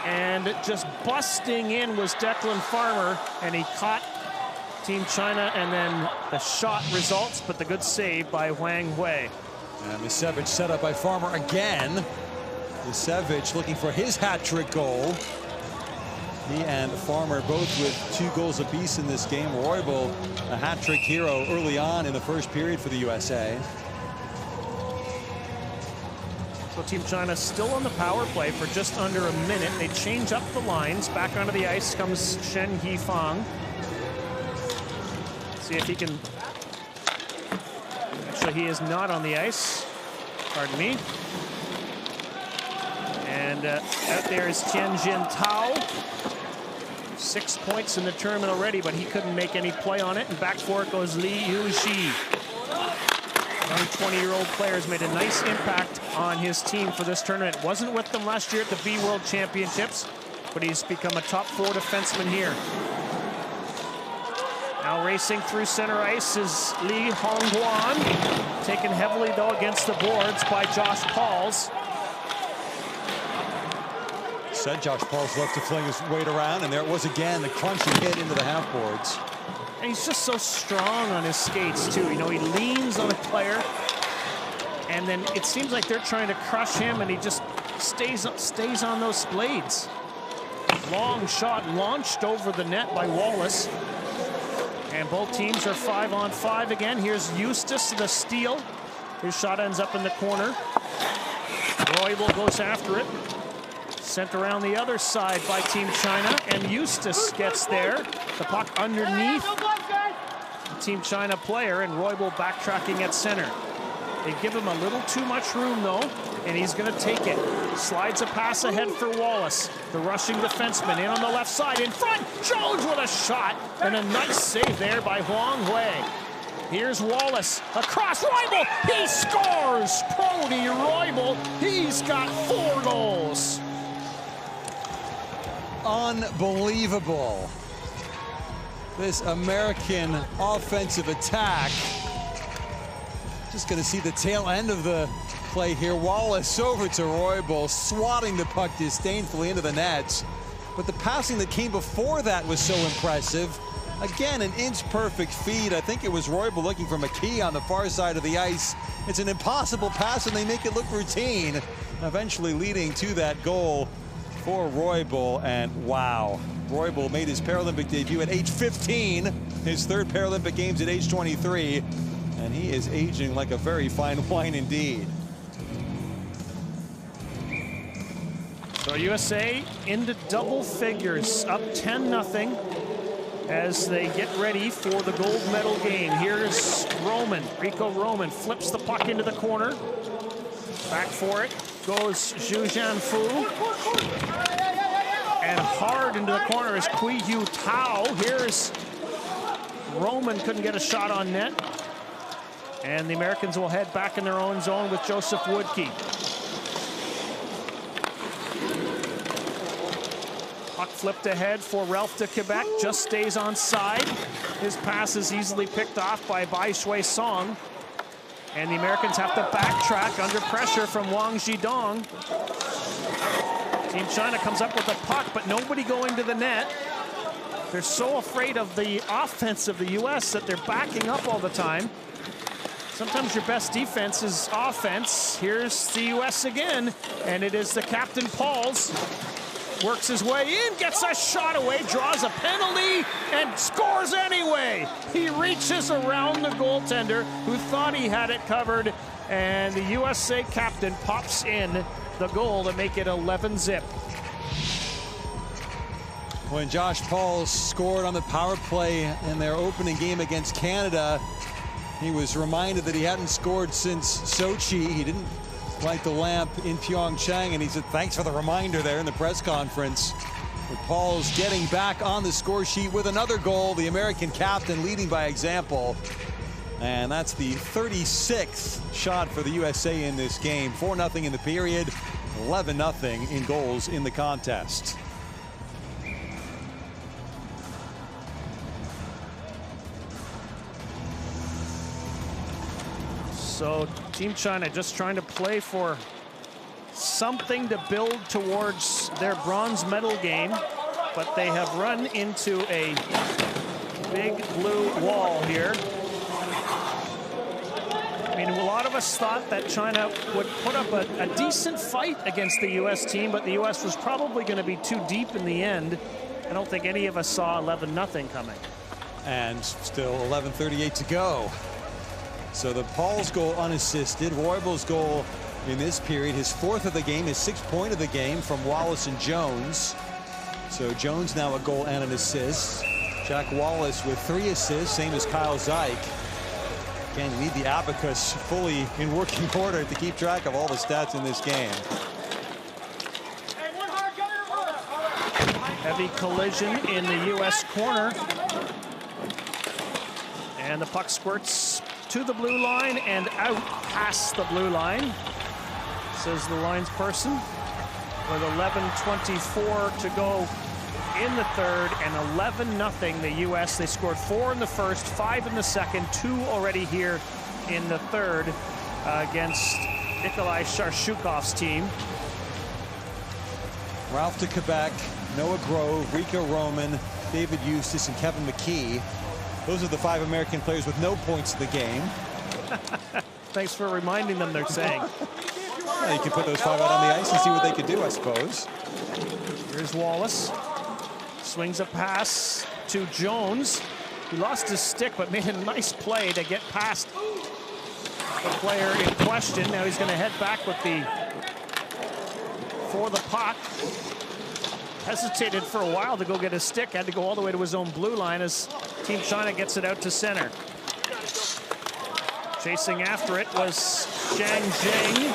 And just busting in was Declan Farmer, and he caught Team China, and then the shot results, but the good save by Wang Wei.
And Misevich set up by Farmer again. Misevich looking for his hat-trick goal. He and Farmer both with 2 goals apiece in this game. Roybal, a hat-trick hero early on in the 1st period for the USA.
So Team China still on the power play for just under a minute. They change up the lines. Back onto the ice comes Shen Yifeng. See if he can... Actually, he is not on the ice. Pardon me. And out there is Tianjin Tao. 6 points in the tournament already, but he couldn't make any play on it. And back for it goes Li Yuxi. Young 20-year-old player has made a nice impact on his team for this tournament. Wasn't with them last year at the B World Championships, but he's become a top 4 defenseman here. Now racing through center ice is Li Hongguan, taken heavily though against the boards by Josh Pauls.
Said Josh Pauls left to fling his weight around, and there it was again, the crunching hit into the half boards.
And he's just so strong on his skates too. You know, he leans on a player, and then it seems like they're trying to crush him, and he just stays on those blades. Long shot launched over the net by Wallace. And both teams are 5-on-5 again. Here's Eustace, the steal His shot ends up in the corner. Roybal goes after it. Sent around the other side by Team China, and Eustace gets there. The puck underneath the Team China player, and Roybal backtracking at center. They give him a little too much room, though, and he's going to take it. Slides a pass ahead for Wallace. The rushing defenseman in on the left side. In front, Jones with a shot, and a nice save there by Huang Hui. Here's Wallace, across Roybal, he scores! Brody Roybal, he's got 4 goals.
Unbelievable. This American offensive attack. Just going to see the tail end of the play here. Wallace over to Roybal, swatting the puck disdainfully into the net. But the passing that came before that was so impressive. Again, an inch-perfect feed. I think it was Roybal looking for McKee on the far side of the ice. It's an impossible pass, and they make it look routine, eventually leading to that goal for Roybal. And wow, Roybal made his Paralympic debut at age 15, his 3rd Paralympic Games at age 23. And he is aging like a very fine wine indeed.
So USA into double figures, up 10-0 as they get ready for the gold medal game. Here's Roman. Rico Roman flips the puck into the corner. Back for it goes Zhu Jianfu. And hard into the corner is Kui Yu Tao. Here's Roman, couldn't get a shot on net. And the Americans will head back in their own zone with Joseph Woodkey. Puck flipped ahead for Ralph de Quebec, just stays on side. His pass is easily picked off by Bai Shui Song. And the Americans have to backtrack under pressure from Wang Zhidong. Team China comes up with a puck, but nobody going to the net. They're so afraid of the offense of the US that they're backing up all the time. Sometimes your best defense is offense. Here's the US again, and it is the captain, Pauls. Works his way in, gets a shot away, draws a penalty, and scores anyway. He reaches around the goaltender who thought he had it covered, and the USA captain pops in the goal to make it 11-0.
When Josh Pauls scored on the power play in their opening game against Canada, he was reminded that he hadn't scored since Sochi. He didn't light the lamp in Pyeongchang, and he said thanks for the reminder there in the press conference. With Pauls getting back on the score sheet with another goal, the American captain leading by example. And that's the 36th shot for the USA in this game. 4-0 in the period, 11-0 in goals in the contest.
So Team China just trying to play for something to build towards their bronze medal game, but they have run into a big blue wall here. I mean, a lot of us thought that China would put up a decent fight against the US team, but the US was probably going to be too deep in the end. I don't think any of us saw 11-0 coming.
And still 11:38 to go. So the Pauls goal unassisted. Roybal's goal in this period, his 4th of the game, his 6th point of the game from Wallace and Jones. So Jones now a goal and an assist. Jack Wallace with 3 assists, same as Kyle Zeik. Again, you need the abacus fully in working order to keep track of all the stats in this game.
Heavy collision in the US corner. And the puck squirts to the blue line and out past the blue line, says the lines person, with 11:24 to go in the third, and 11-0 the US. They scored 4 in the first, 5 in the second, 2 already here in the third against Nikolai Sharshukov's team.
Ralph de Quebec, Noah Grove, Rico Roman, David Eustace, and Kevin McKee. Those are the 5 American players with no points in the game.
Thanks for reminding them, they're saying.
Well, you can put those 5 out on the ice and see what they could do, I suppose.
Here's Wallace. Swings a pass to Jones. He lost his stick, but made a nice play to get past the player in question. Now he's going to head back with for the puck. Hesitated for a while to go get his stick. Had to go all the way to his own blue line as Team China gets it out to center. Chasing after it was Zhang Jing.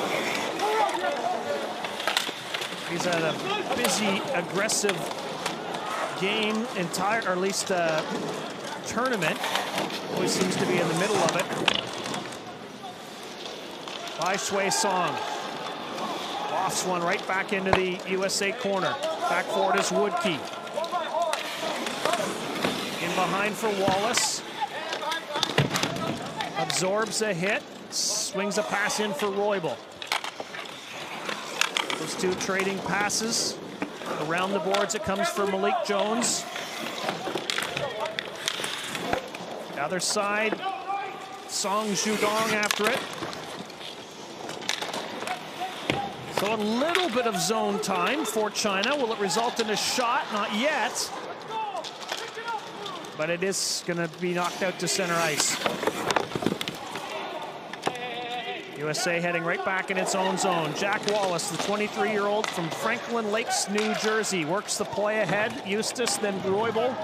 He's had a busy, aggressive game, or at least tournament. Always seems to be in the middle of it. By Shui Song. Lofts one right back into the USA corner. Back forward is Woodkey. In behind for Wallace. Absorbs a hit. Swings a pass in for Roybal. Those two trading passes. Around the boards it comes for Malik Jones. The other side, Song Zhudong after it. So a little bit of zone time for China. Will it result in a shot? Not yet. But it is going to be knocked out to center ice. USA heading right back in its own zone. Jack Wallace, the 23-year-old from Franklin Lakes, New Jersey, works the play ahead. Eustace, then Roybal.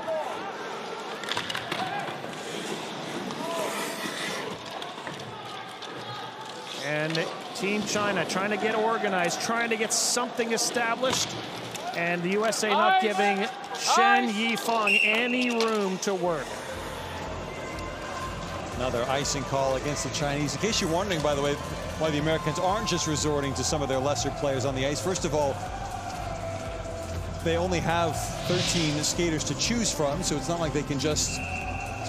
And Team China trying to get organized, trying to get something established. And the USA not giving Shen Yifeng any room to work.
Another icing call against the Chinese. In case you're wondering, by the way, why the Americans aren't just resorting to some of their lesser players on the ice. First of all, they only have 13 skaters to choose from, so it's not like they can just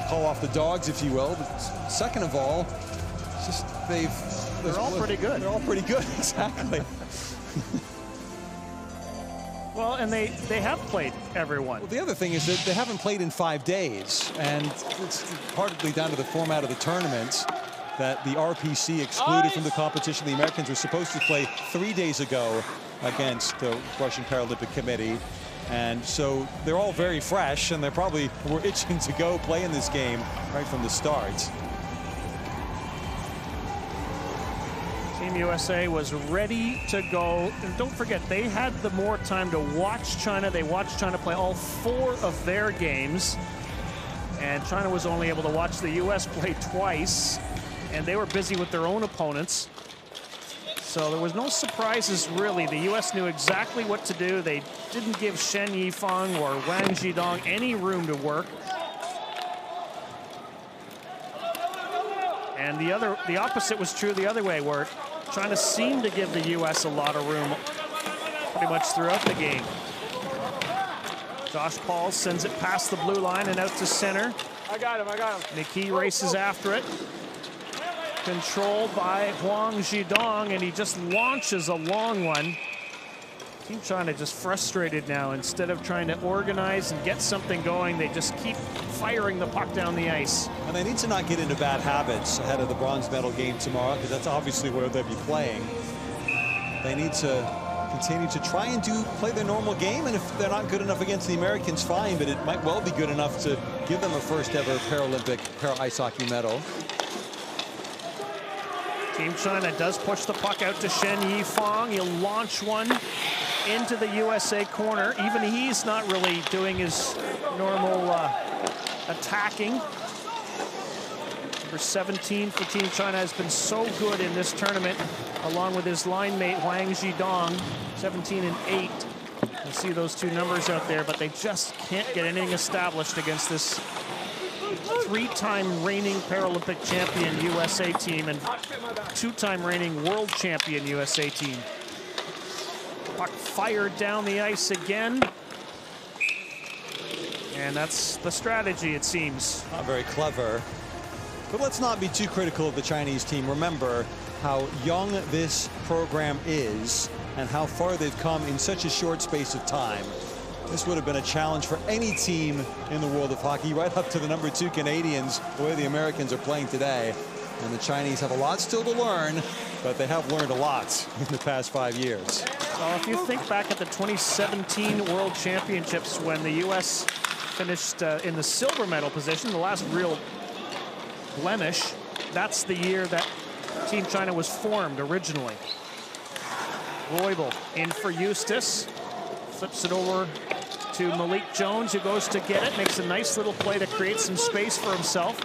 call off the dogs, if you will. But second of all, it's just they're
all pretty good.
They're all pretty good, exactly.
Well, and they have played everyone.
Well, the other thing is that they haven't played in 5 days, and it's partly down to the format of the tournament that the RPC excluded from the competition. The Americans were supposed to play 3 days ago against the Russian Paralympic Committee, and so they're all very fresh, and they probably were itching to go play in this game right from the start.
Team USA was ready to go. And don't forget, they had the more time to watch China. They watched China play all 4 of their games. And China was only able to watch the US play twice. And they were busy with their own opponents. So there was no surprises, really. The US knew exactly what to do. They didn't give Shen Yifeng or Wang Zhidong any room to work. And the opposite was true the other way, where China seemed to give the U.S. a lot of room pretty much throughout the game. Josh Paul sends it past the blue line and out to center.
I got him.
McKee races after it. Controlled by Huang Zhidong, and he just launches a long one. Team China just frustrated now. Instead of trying to organize and get something going, they just keep firing the puck down the ice.
And they need to not get into bad habits ahead of the bronze medal game tomorrow, because that's obviously where they'll be playing. They need to continue to try and play their normal game, and if they're not good enough against the Americans, fine, but it might well be good enough to give them a first ever Paralympic para-ice hockey medal.
Team China does push the puck out to Shen Yifeng. He'll launch one into the USA corner. Even he's not really doing his normal attacking. Number 17 for Team China has been so good in this tournament, along with his line mate Wang Zhidong, 17 and 8. You see those two numbers out there, but they just can't get anything established against this 3-time reigning Paralympic champion USA team and 2-time reigning world champion USA team. Puck fired down the ice again. And that's the strategy, it seems.
Not very clever. But let's not be too critical of the Chinese team. Remember how young this program is and how far they've come in such a short space of time. This would have been a challenge for any team in the world of hockey, right up to the number 2 Canadians, the way the Americans are playing today. And the Chinese have a lot still to learn, but they have learned a lot in the past 5 years.
Well, if you think back at the 2017 World Championships, when the U.S. finished in the silver medal position, the last real blemish, that's the year that Team China was formed originally. Roybal in for Eustace. Flips it over to Malik Jones, who goes to get it. Makes a nice little play to create some space for himself.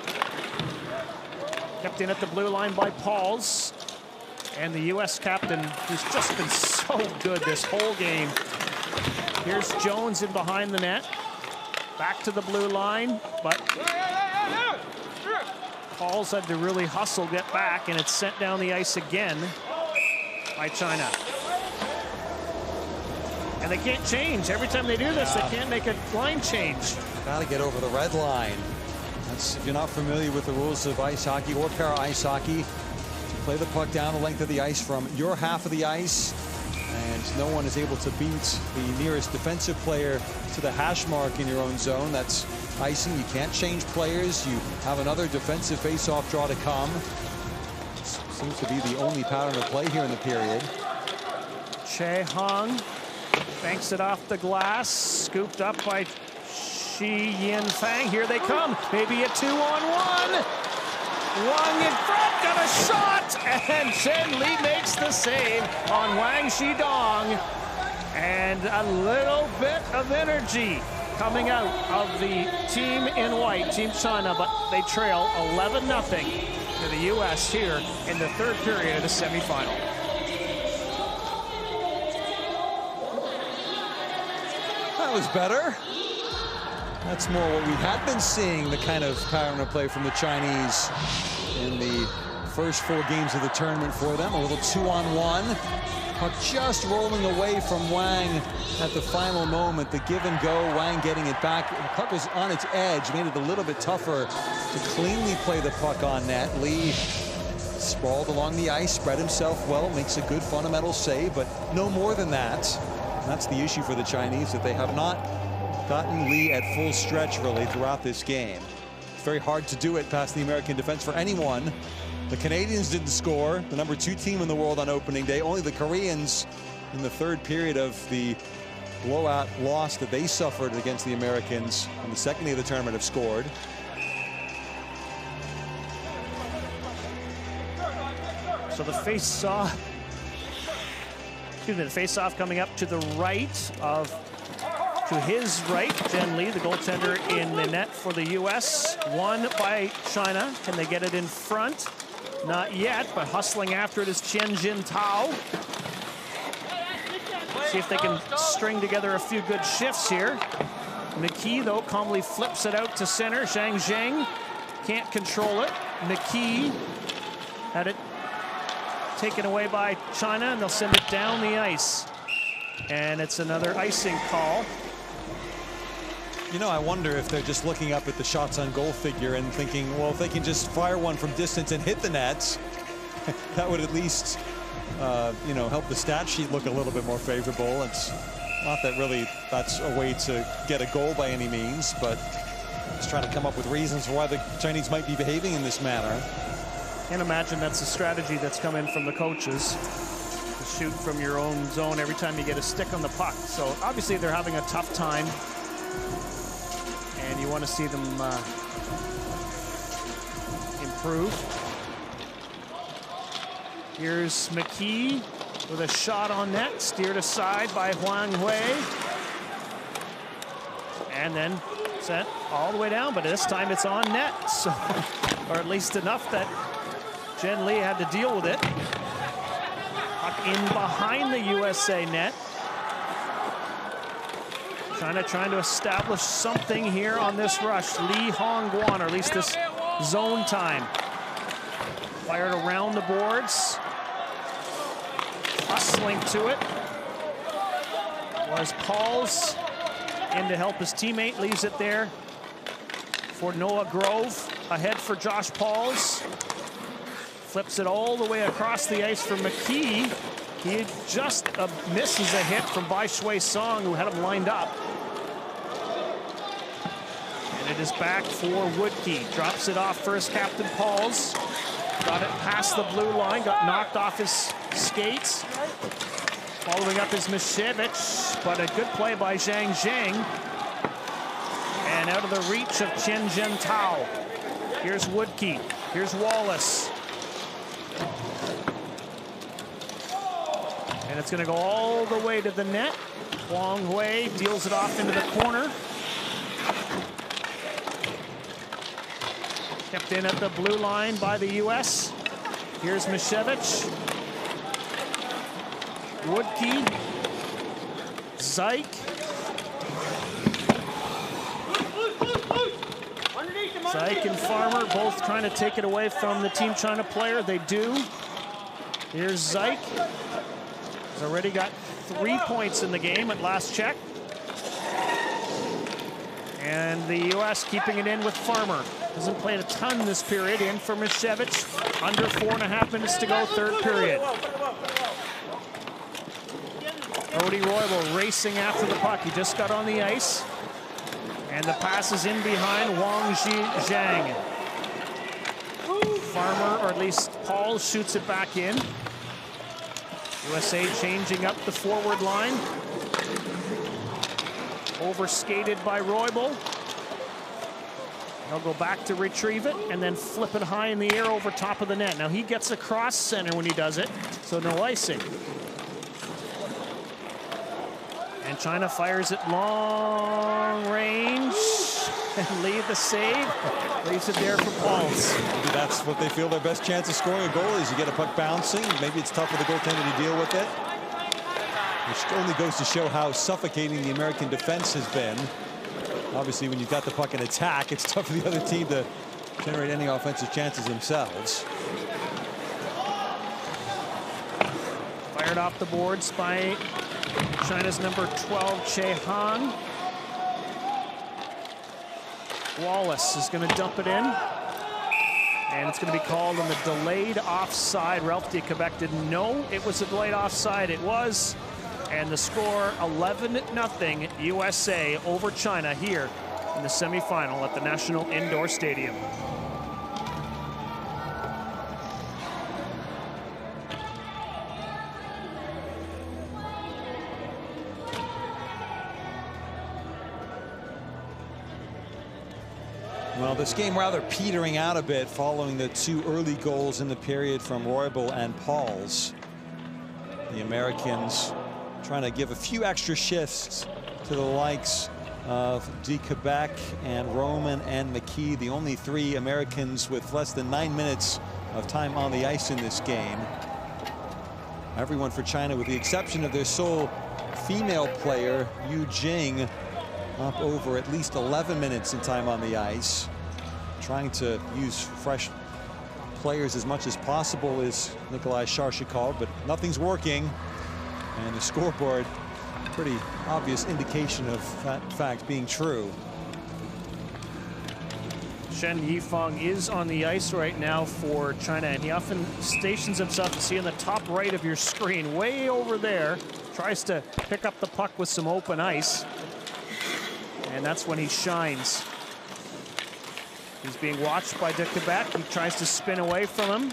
Kept in at the blue line by Pauls. And the U.S. captain, who's just been so good this whole game. Here's Jones in behind the net. Back to the blue line, but Pauls had to really hustle, get back, and it's sent down the ice again by China. And they can't change. Every time they do this, they can't make a line change.
Got to get over the red line. That's, if you're not familiar with the rules of ice hockey or para ice hockey, play the puck down the length of the ice from your half of the ice, and no one is able to beat the nearest defensive player to the hash mark in your own zone. That's icing. You can't change players. You have another defensive face-off draw to come. Seems to be the only pattern of play here in the period.
Che Hong banks it off the glass, scooped up by Shi Yin Fang. Here they come. Maybe a 2-on-1. Wang in front, got a shot, and Chen Li makes the save on Wang Shidong. And a little bit of energy coming out of the team in white, Team China, but they trail 11-0 to the U.S. here in the third period of the semifinal.
That was better. That's more what we had been seeing, the kind of pattern of play from the Chinese in the first 4 games of the tournament for them. A little 2-on-1. Puck just rolling away from Wang at the final moment. The give and go, Wang getting it back. The puck was on its edge, made it a little bit tougher to cleanly play the puck on net. Li sprawled along the ice, spread himself well, makes a good fundamental save, but no more than that. And that's the issue for the Chinese, that they have not gotten Li at full stretch really throughout this game. It's very hard to do it past the American defense for anyone. The Canadians didn't score, the #2 team in the world on opening day. Only the Koreans in the third period of the blowout loss that they suffered against the Americans on the second day of the tournament have scored.
So the face-off, the face-off coming up to the right of, to his right, Chen Li, the goaltender in the net for the U.S. Won by China. Can they get it in front? Not yet, but hustling after it is Chen Jintao. See if they can string together a few good shifts here. McKee, though, calmly flips it out to center. Zhang Zheng can't control it. McKee had it taken away by China, and they'll send it down the ice. And it's another icing call.
You know, I wonder if they're just looking up at the shots on goal figure and thinking, well, if they can just fire one from distance and hit the nets, that would at least, you know, help the stat sheet look a little bit more favorable. It's not that really that's a way to get a goal by any means, but just trying to come up with reasons for why the Chinese might be behaving in this manner.
Can't imagine that's a strategy that's come in from the coaches, to shoot from your own zone every time you get a stick on the puck. So obviously they're having a tough time, and you want to see them improve. Here's McKee with a shot on net, steered aside by Huang Hui. And then sent all the way down, but this time it's on net, so, or at least enough that Chen Li had to deal with it. Puck in behind the USA net. China trying to establish something here on this rush. Li Hongguan, or at least this zone time. Fired around the boards. Hustling to it was Pauls in to help his teammate. Leaves it there for Noah Grove. Ahead for Josh Pauls. Flips it all the way across the ice for McKee. He just misses a hit from Bai Shui Song, who had him lined up. And it is back for Woodkey. Drops it off first, Captain Pauls. Got it past the blue line, got knocked off his skates. Following up is Mishevich, but a good play by Zhang Zheng. And out of the reach of Chen Jintao. Here's Woodkey, here's Wallace. And it's going to go all the way to the net. Wang Hui deals it off into the corner. Kept in at the blue line by the U.S. Here's Misiewicz. Woodkey. Zyk. Zyk and Farmer both trying to take it away from the Team China player. They do. Here's Zyk. He's already got 3 points in the game at last check. And the U.S. keeping it in with Farmer. Hasn't played a ton this period. In for Misiewicz. Under 4.5 minutes to go, third period. Cody Roybal racing after the puck. He just got on the ice. And the pass is in behind Wang Zhang. Farmer, or at least Paul, shoots it back in. USA changing up the forward line. Overskated by Roybal. They'll go back to retrieve it and then flip it high in the air over top of the net. Now he gets across center when he does it, so no icing. And China fires it long range and lead the save. Leaves it there for Pauls.
Maybe that's what they feel their best chance of scoring a goal is. You get a puck bouncing. Maybe it's tough for the goaltender to deal with it. Which only goes to show how suffocating the American defense has been. Obviously, when you've got the puck in attack, it's tough for the other team to generate any offensive chances themselves.
Fired off the boards by China's number 12, Che Han. Wallace is going to dump it in. And it's going to be called on the delayed offside. Ralph de Quebec didn't know it was a delayed offside. It was. And the score, 11-0 USA over China here in the semifinal at the National Indoor Stadium.
Well, this game rather petering out a bit following the 2 early goals in the period from Roybal and Pauls. The Americans trying to give a few extra shifts to the likes of de Quebec and Roman and McKee, the only 3 Americans with less than 9 minutes of time on the ice in this game. Everyone for China, with the exception of their sole female player, Yu Jing, up over at least 11 minutes in time on the ice. Trying to use fresh players as much as possible is Nikolai Sharshikov, but nothing's working. And the scoreboard, pretty obvious indication of that fact being true.
Shen Yifeng is on the ice right now for China, and he often stations himself, to see in the top right of your screen, way over there, tries to pick up the puck with some open ice. And that's when he shines. He's being watched by de Quebec. He tries to spin away from him.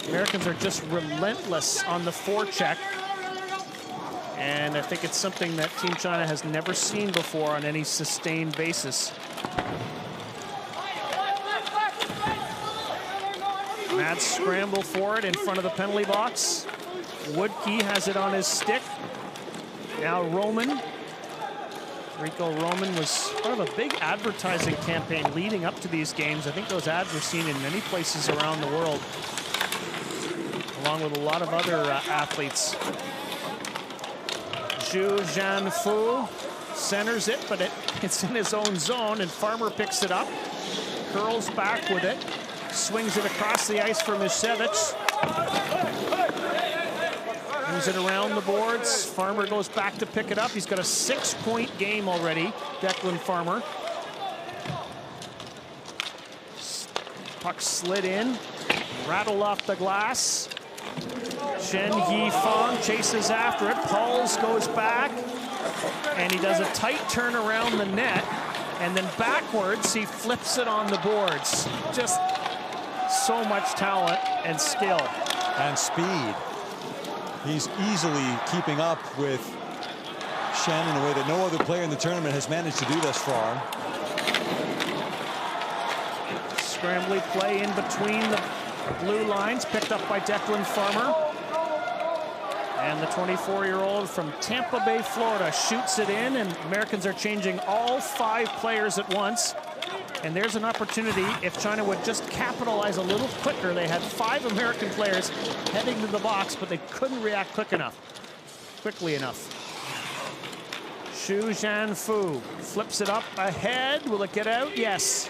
Americans are just relentless on the forecheck. And I think it's something that Team China has never seen before on any sustained basis. Mad scramble for it in front of the penalty box. Woodkey has it on his stick. Now Roman. Rico Roman was part of a big advertising campaign leading up to these games. I think those ads were seen in many places around the world, along with a lot of other athletes. Zhu Jianfu centers it, but it's in his own zone, and Farmer picks it up, curls back with it, swings it across the ice for Misiewicz. Moves it around the boards. Farmer goes back to pick it up. He's got a 6-point game already, Declan Farmer. Puck slid in, rattled off the glass. Shen Yifeng chases after it. Pauls goes back, and he does a tight turn around the net, and then backwards he flips it on the boards. Just so much talent and skill.
And speed. He's easily keeping up with Shen in a way that no other player in the tournament has managed to do thus far.
Scrambly play in between the blue lines, picked up by Declan Farmer. And the 24-year-old from Tampa Bay, Florida, shoots it in, and Americans are changing all 5 players at once. And there's an opportunity if China would just capitalize a little quicker. They had 5 American players heading to the box, but they couldn't react quickly enough. Xu Zhanfu flips it up ahead. Will it get out? Yes.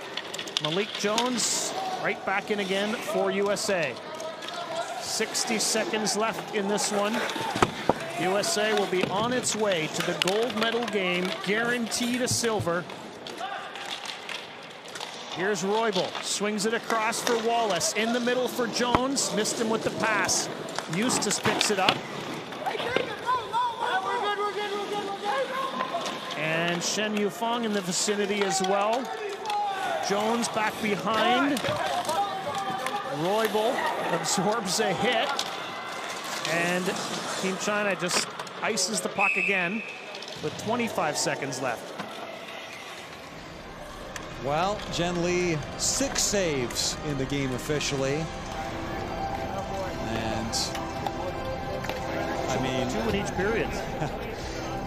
Malik Jones right back in again for USA. 60 seconds left in this one. USA will be on its way to the gold medal game, guaranteed a silver. Here's Roybal, swings it across for Wallace, in the middle for Jones, missed him with the pass. Eustace picks it up. And Shen Yufeng in the vicinity as well. Jones back behind. Roybal absorbs a hit. And Team China just ices the puck again with 25 seconds left.
Well, Jen Lee, 6 saves in the game officially. And I mean,
2 in each period.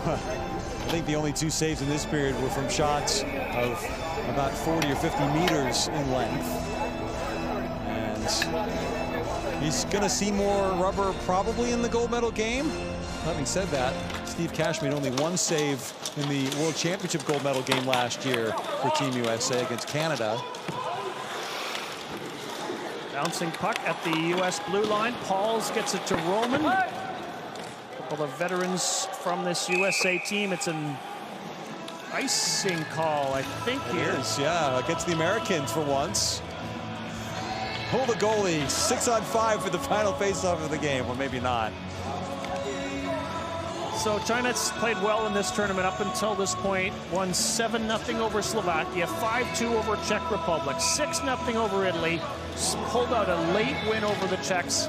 I think the only 2 saves in this period were from shots of about 40 or 50 meters in length. And he's going to see more rubber probably in the gold medal game. Having said that, Steve Cash made only 1 save in the World Championship gold medal game last year for Team USA against Canada.
Bouncing puck at the U.S. blue line. Pauls gets it to Roman. A couple of veterans from this USA team. It's an icing call, I think, here.
It is, yeah. Against the Americans for once. Pull the goalie. 6-on-5 for the final faceoff of the game. Or maybe not.
So China's played well in this tournament up until this point. Won 7-0 over Slovakia, 5-2 over Czech Republic, 6-0 over Italy. Pulled out a late win over the Czechs,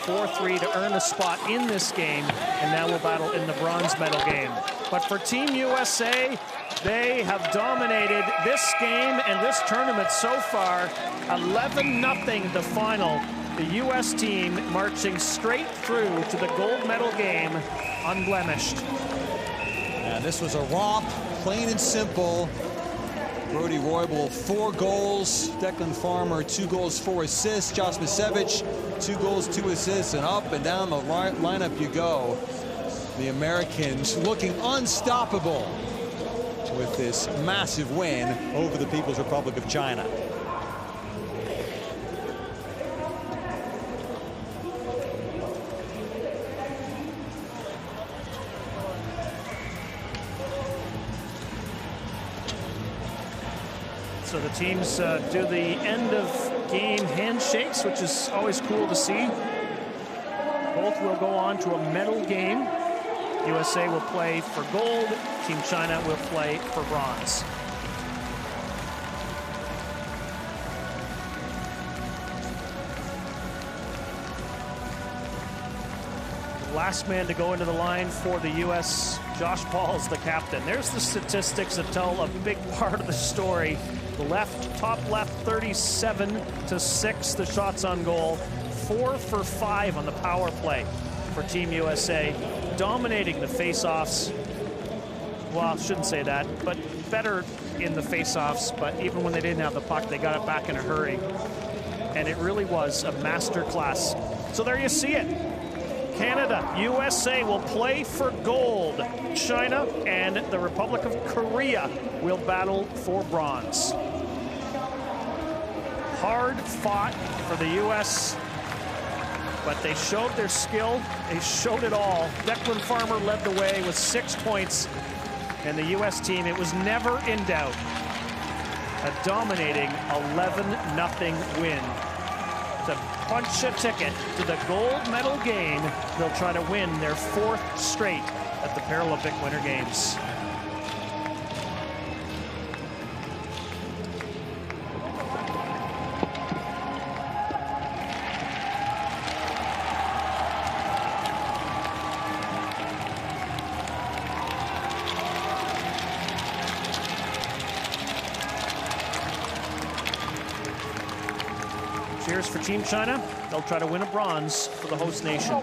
4-3 to earn a spot in this game, and now will battle in the bronze medal game. But for Team USA, they have dominated this game and this tournament so far. 11-0 the final. The U.S. team marching straight through to the gold medal game unblemished.
And this was a romp, plain and simple. Brody Roybal, 4 goals. Declan Farmer, 2 goals, 4 assists. Josh Misevich, 2 goals, 2 assists, and up and down the lineup you go. The Americans looking unstoppable with this massive win over the People's Republic of China.
So the teams do the end of game handshakes, which is always cool to see. Both will go on to a medal game. USA will play for gold. Team China will play for bronze. Last man to go into the line for the U.S., Josh Paul's the captain. There's the statistics that tell a big part of the story. The left, top left, 37-6, the shots on goal. 4 for 5 on the power play for Team USA. Dominating the face-offs. Well, I shouldn't say that, but better in the face-offs. But even when they didn't have the puck, they got it back in a hurry. And it really was a master class. So there you see it. Canada, USA will play for gold. China and the Republic of Korea will battle for bronze. Hard fought for the U.S., but they showed their skill. They showed it all. Declan Farmer led the way with 6 points, and the U.S. team, it was never in doubt. A dominating 11-0 win. To punch a ticket to the gold medal game, they'll try to win their 4th straight at the Paralympic Winter Games. Cheers for Team China. They'll try to win a bronze for the host nation.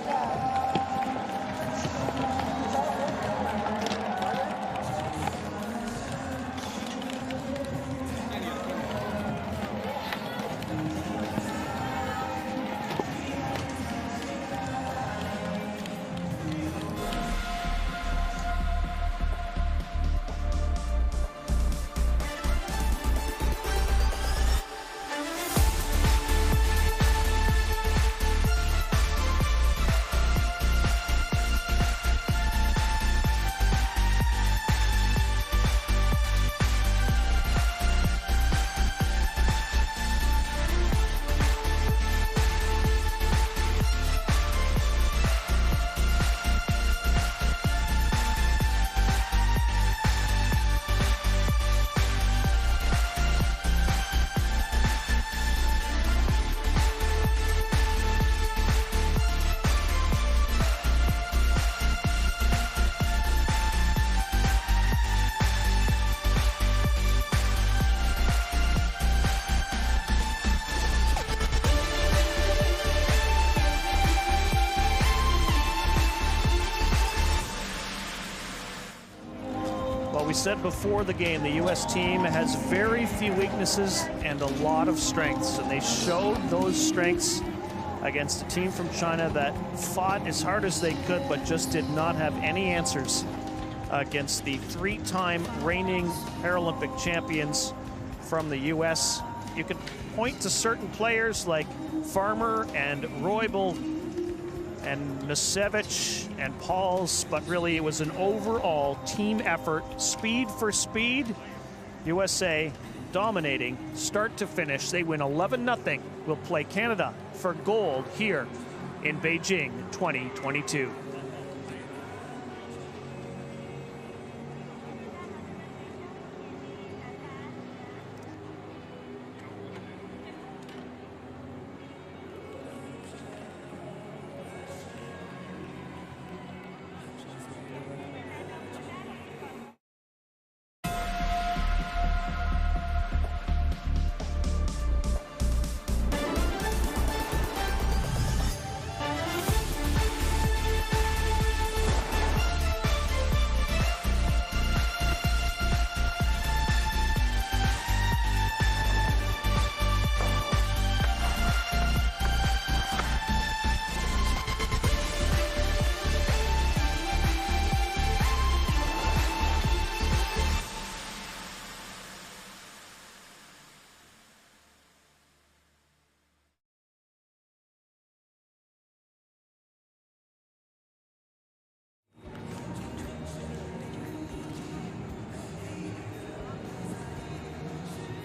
we said before the game, the U.S. team has very few weaknesses and a lot of strengths, and they showed those strengths against a team from China that fought as hard as they could but just did not have any answers against the three-time reigning Paralympic champions from the U.S. You could point to certain players like Farmer and Roybal and Misevich and Pauls, but really it was an overall team effort, speed for speed. USA dominating start to finish. They win 11-0. Will play Canada for gold here in Beijing 2022.